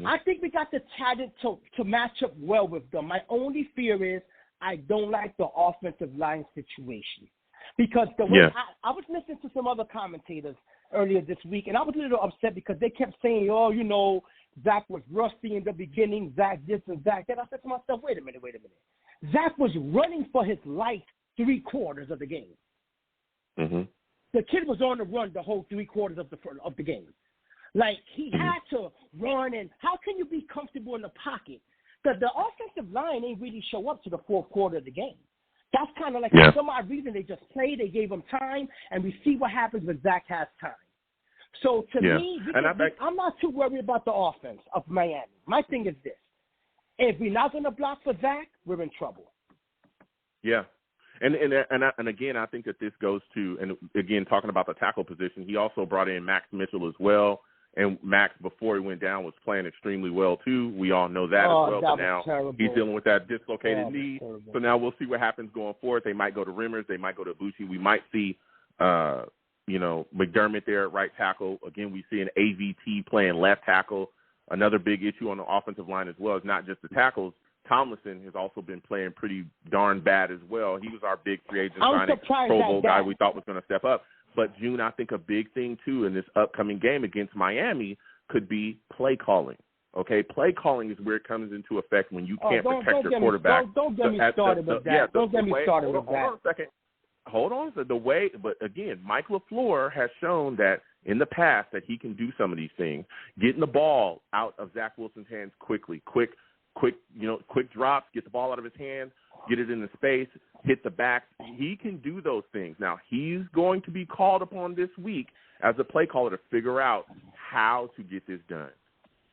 I think we got the talent to match up well with them. My only fear is I don't like the offensive line situation. Because the way I was listening to some other commentators earlier this week, and I was a little upset because they kept saying, Zach was rusty in the beginning, Zach this and Zach that. I said to myself, wait a minute. Zach was running for his life 3/4 of the game. Mm-hmm. The kid was on the run the whole 3/4 of the game. Like, he had to run, and how can you be comfortable in the pocket? Because the offensive line ain't really show up to the 4th quarter of the game. That's kind of like for some odd reason they just played, they gave him time, and we see what happens when Zach has time. So to me, I'm not too worried about the offense of Miami. My thing is this. If we're not going to block for Zach, we're in trouble. Yeah. And again, I think that this goes to, and again, talking about the tackle position, he also brought in Max Mitchell as well. And Max, before he went down, was playing extremely well, too. We all know that as well. But now he's dealing with that dislocated knee. So now we'll see what happens going forward. They might go to Rimmers. They might go to Bucci. We might see, McDermott there at right tackle. Again, we see an AVT playing left tackle. Another big issue on the offensive line as well is not just the tackles. Tomlinson has also been playing pretty darn bad as well. He was our big free agent signing, Pro Bowl guy we thought was going to step up. But, June, I think a big thing, too, in this upcoming game against Miami could be play calling. Okay? Play calling is where it comes into effect when you can't protect your quarterback. Don't get me started with that. Don't get me started with that. Hold on a second. Hold on. So but, again, Mike LaFleur has shown that in the past that he can do some of these things. Getting the ball out of Zach Wilson's hands quickly. Quick drops, get the ball out of his hands, get it in the space, hit the back. He can do those things. Now, he's going to be called upon this week as a play caller to figure out how to get this done.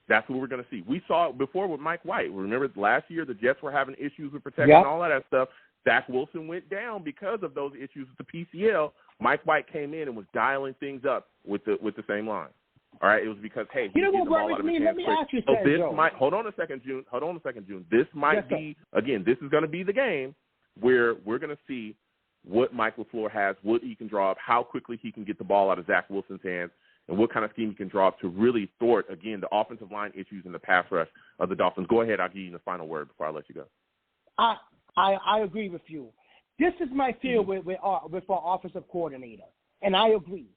That's what we're going to see. We saw it before with Mike White. Remember last year the Jets were having issues with protection and all of that stuff. Zach Wilson went down because of those issues with the PCL. Mike White came in and was dialing things up with the same line. All right, it was because, hey, you know what worries me? Let me ask you something, Joe. Hold on a second, June. This might be, again, this is going to be the game where we're going to see what Mike LaFleur has, what he can draw up, how quickly he can get the ball out of Zach Wilson's hands, and what kind of scheme he can draw up to really thwart, again, the offensive line issues in the pass rush of the Dolphins. Go ahead. I'll give you the final word before I let you go. I agree with you. This is my fear with our offensive coordinator, and I agree.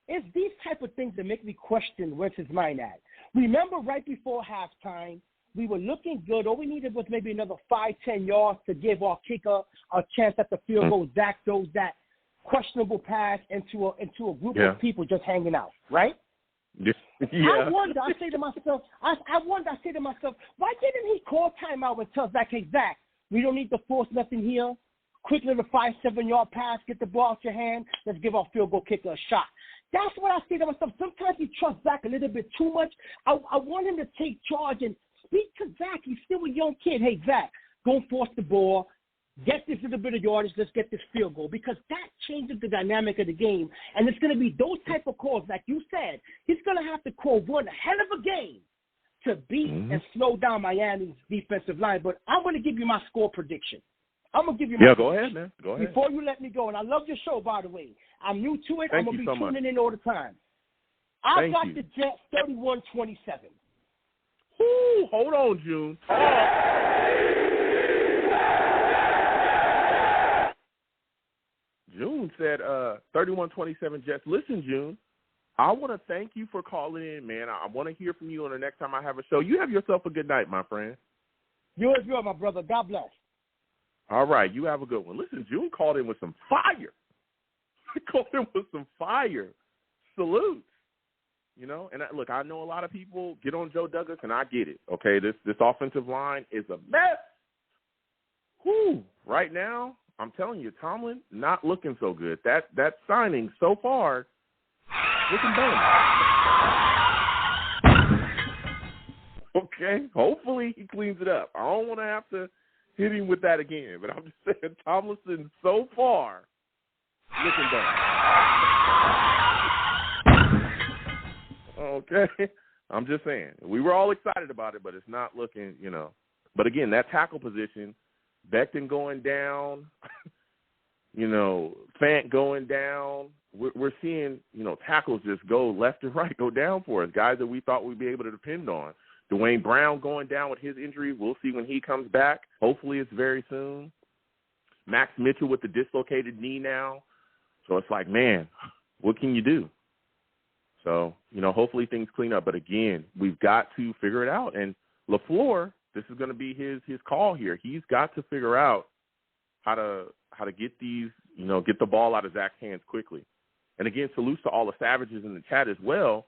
It's these type of things that make me question where's his mind at. Remember right before halftime, we were looking good. All we needed was maybe another 5-10 yards to give our kicker a chance at the field goal. Zach throws that questionable pass into a group of people just hanging out, right? Yeah. I say to myself, why didn't he call timeout and tell Zach, hey, Zach, we don't need to force nothing here. Quick little 5-7 yard pass, get the ball out your hand. Let's give our field goal kicker a shot. That's what I say to myself. Sometimes you trust Zach a little bit too much. I want him to take charge and speak to Zach. He's still a young kid. Hey, Zach, don't force the ball. Get this little bit of yardage. Let's get this field goal, because that changes the dynamic of the game. And it's going to be those type of calls, like you said. He's going to have to call one hell of a game to beat and slow down Miami's defensive line. But I'm going to give you my score prediction. I'm going to give you my go ahead, man. Go ahead. Before you let me go, and I love your show, by the way. I'm new to it. I'm going to be tuning in all the time. I got the Jets 31-27. Ooh, hold on, June. June said 31-27 Jets. Listen, June, I want to thank you for calling in, man. I want to hear from you on the next time I have a show. You have yourself a good night, my friend. You as well, my brother. God bless. All right, you have a good one. Listen, June called in with some fire. He called in with some fire. Salutes. You know, and look, I know a lot of people get on Joe Douglas, and I get it. Okay, this offensive line is a mess. Whew. Right now, I'm telling you, Tomlin not looking so good. That signing so far looking bad. Okay, hopefully he cleans it up. I don't want to have to hit him with that again, but I'm just saying Tomlinson so far looking bad. Okay, I'm just saying. We were all excited about it, but it's not looking, you know. But again, that tackle position, Becton going down, you know, Fant going down. We're seeing, you know, tackles just go left and right, go down for us, guys that we thought we'd be able to depend on. Dwayne Brown going down with his injury. We'll see when he comes back. Hopefully it's very soon. Max Mitchell with the dislocated knee now. So it's like, man, what can you do? So, you know, hopefully things clean up. But, again, we've got to figure it out. And LaFleur, this is going to be his call here. He's got to figure out how to get these, you know, get the ball out of Zach's hands quickly. And, again, salutes to all the savages in the chat as well.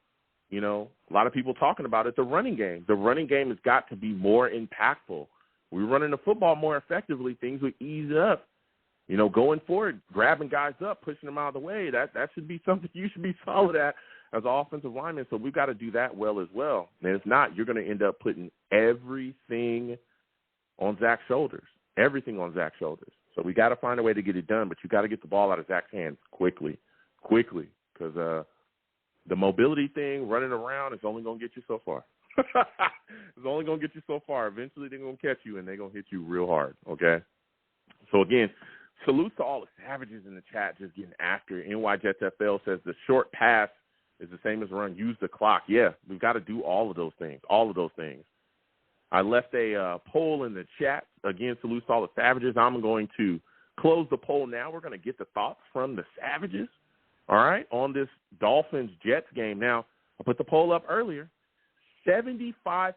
You know, a lot of people talking about it, the running game. The running game has got to be more impactful. We're running the football more effectively. Things would ease up. You know, going forward, grabbing guys up, pushing them out of the way, that should be something you should be solid at as an offensive lineman. So we've got to do that well as well. And if not, you're going to end up putting everything on Zach's shoulders, everything on Zach's shoulders. So we got to find a way to get it done, but you got to get the ball out of Zach's hands quickly, because the mobility thing, running around, is only going to get you so far. It's only going to get you so far. Eventually they're going to catch you, and they're going to hit you real hard, okay? So, again, salute to all the savages in the chat just getting after it. NYJetsFL says the short pass is the same as run. Use the clock. Yeah, we've got to do all of those things, I left a poll in the chat. Again, salute to all the savages. I'm going to close the poll now. We're going to get the thoughts from the savages, all right, on this Dolphins-Jets game. Now, I put the poll up earlier. 75%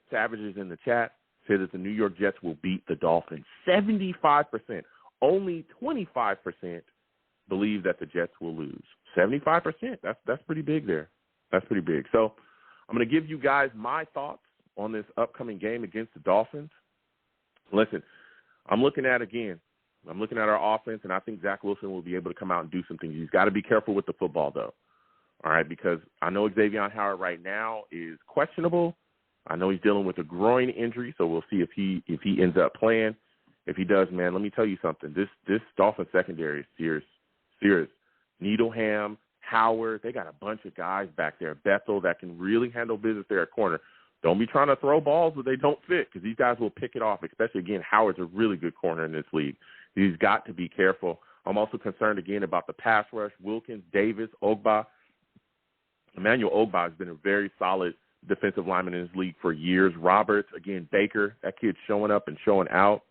savages in the chat say that the New York Jets will beat the Dolphins. 75%. Only 25% believe that the Jets will lose. 75%. That's pretty big there. That's pretty big. So I'm going to give you guys my thoughts on this upcoming game against the Dolphins. Listen, I'm looking at our offense, and I think Zach Wilson will be able to come out and do some things. He's got to be careful with the football, though. All right, because I know Xavier Howard right now is questionable. I know he's dealing with a groin injury, so we'll see if he ends up playing. If he does, man, let me tell you something. This Dolphins secondary is serious. Needleham, Howard, they got a bunch of guys back there. Bethel that can really handle business there at corner. Don't be trying to throw balls where they don't fit, because these guys will pick it off, especially, again, Howard's a really good corner in this league. He's got to be careful. I'm also concerned, again, about the pass rush. Wilkins, Davis, Ogba. Emmanuel Ogba has been a very solid defensive lineman in this league for years. Roberts, again, Baker, that kid's showing up and showing out.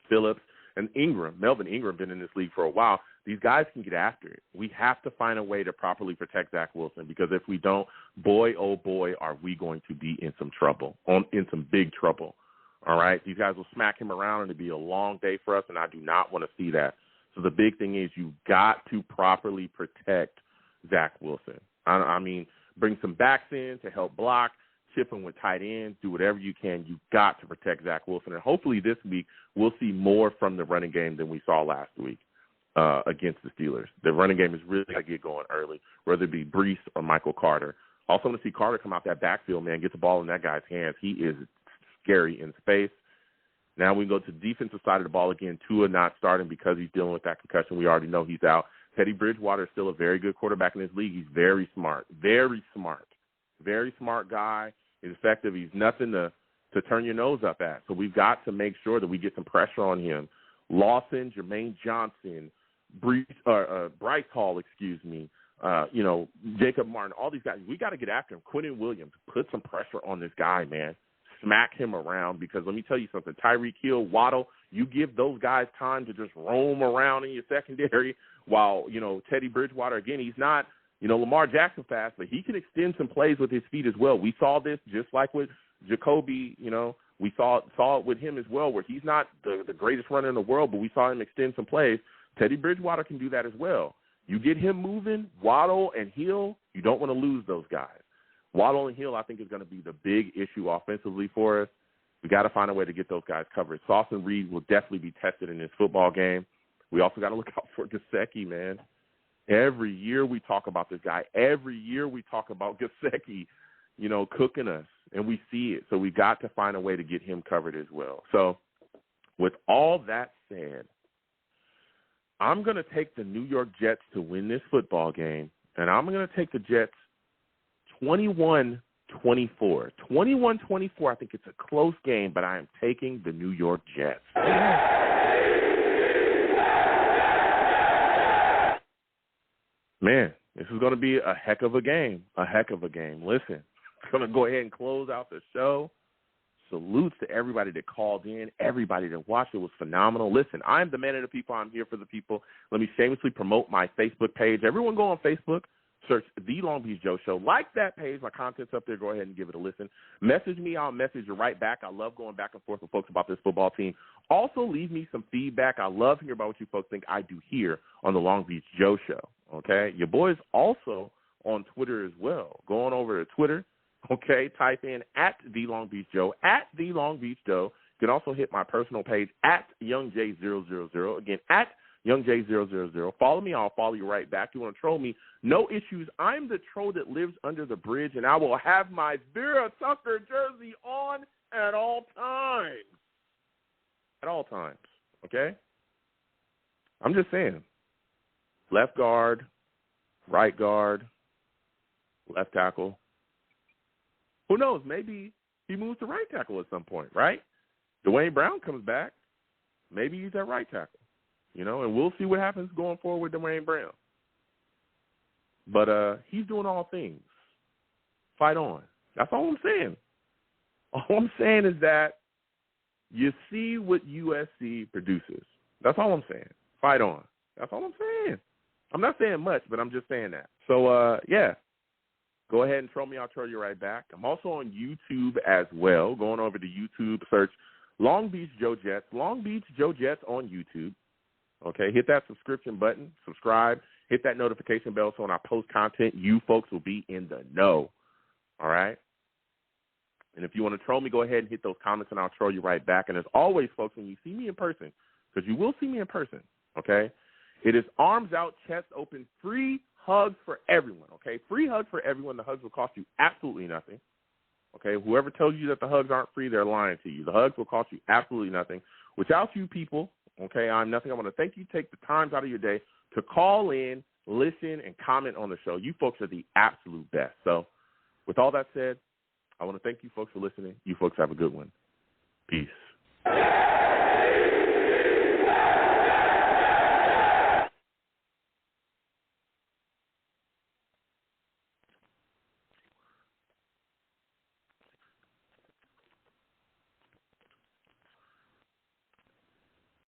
Phillips and Ingram, Melvin Ingram, been in this league for a while. These guys can get after it. We have to find a way to properly protect Zach Wilson, because if we don't, boy, oh boy, are we going to be in some trouble, in some big trouble. All right? These guys will smack him around, and it'll be a long day for us, and I do not want to see that. So the big thing is you've got to properly protect Zach Wilson. I mean, bring some backs in to help block, chip him with tight ends, do whatever you can. You've got to protect Zach Wilson. And hopefully this week we'll see more from the running game than we saw last week. against the Steelers. The running game is really got to get going early, whether it be Bryce or Michael Carter. Also want to see Carter come out that backfield, man, get the ball in that guy's hands. He is scary in space. Now we go to the defensive side of the ball again. Tua not starting because he's dealing with that concussion. We already know he's out. Teddy Bridgewater is still a very good quarterback in this league. He's very smart, very smart guy. He's effective. He's nothing to turn your nose up at. So we've got to make sure that we get some pressure on him. Lawson, Jermaine Johnson, Bryce Hall, Jacob Martin, all these guys. We got to get after him. Quentin Williams, put some pressure on this guy, man. Smack him around because let me tell you something. Tyreek Hill, Waddle, you give those guys time to just roam around in your secondary while, Teddy Bridgewater, again, he's not, Lamar Jackson fast, but he can extend some plays with his feet as well. We saw this just like with Jacoby, we saw it with him as well where he's not the greatest runner in the world, but we saw him extend some plays. Teddy Bridgewater can do that as well. You get him moving, Waddle and Hill, you don't want to lose those guys. Waddle and Hill, I think, is going to be the big issue offensively for us. We got to find a way to get those guys covered. Sauce and Reed will definitely be tested in this football game. We also got to look out for Gesicki, man. Every year we talk about this guy. Every year we talk about Gesicki, cooking us, and we see it. So we got to find a way to get him covered as well. So with all that said, I'm going to take the New York Jets to win this football game, and I'm going to take the Jets 21-24. 21-24, I think it's a close game, but I am taking the New York Jets. Man, this is going to be a heck of a game. Listen, I'm going to go ahead and close out the show. Salutes to everybody that called in, everybody that watched. It was phenomenal. Listen, I'm the man of the people. I'm here for the people. Let me shamelessly promote my Facebook page. Everyone go on Facebook. Search The Long Beach Joe Show. Like that page. My content's up there. Go ahead and give it a listen. Message me. I'll message you right back. I love going back and forth with folks about this football team. Also, leave me some feedback. I love hearing about what you folks think I do here on The Long Beach Joe Show. Okay? Your boy's also on Twitter as well. Go on over to Twitter. Okay? Type in @The Long Beach Joe, @The Long Beach Joe. You can also hit my personal page @YoungJ000. Again, @YoungJ000. Follow me. I'll follow you right back. You want to troll me? No issues. I'm the troll that lives under the bridge, and I will have my Vera Tucker jersey on at all times. At all times. Okay? I'm just saying. Left guard, right guard, left tackle. Who knows? Maybe he moves to right tackle at some point, right? Dwayne Brown comes back. Maybe he's at right tackle. And we'll see what happens going forward with Dwayne Brown. But he's doing all things. Fight on. That's all I'm saying. All I'm saying is that you see what USC produces. That's all I'm saying. Fight on. That's all I'm saying. I'm not saying much, but I'm just saying that. So, yeah. Go ahead and troll me. I'll troll you right back. I'm also on YouTube as well. Going over to YouTube, search Long Beach Joe Jets. Long Beach Joe Jets on YouTube. Okay, hit that subscription button, subscribe, hit that notification bell so when I post content, you folks will be in the know. All right? And if you want to troll me, go ahead and hit those comments, and I'll troll you right back. And as always, folks, when you see me in person, because you will see me in person, okay, it is arms out, chest open, free hugs for everyone, okay? Free hugs for everyone. The hugs will cost you absolutely nothing, okay? Whoever tells you that the hugs aren't free, they're lying to you. The hugs will cost you absolutely nothing. Without you people, okay, I'm nothing. I want to thank you. Take the time out of your day to call in, listen, and comment on the show. You folks are the absolute best. So with all that said, I want to thank you folks for listening. You folks have a good one. Peace.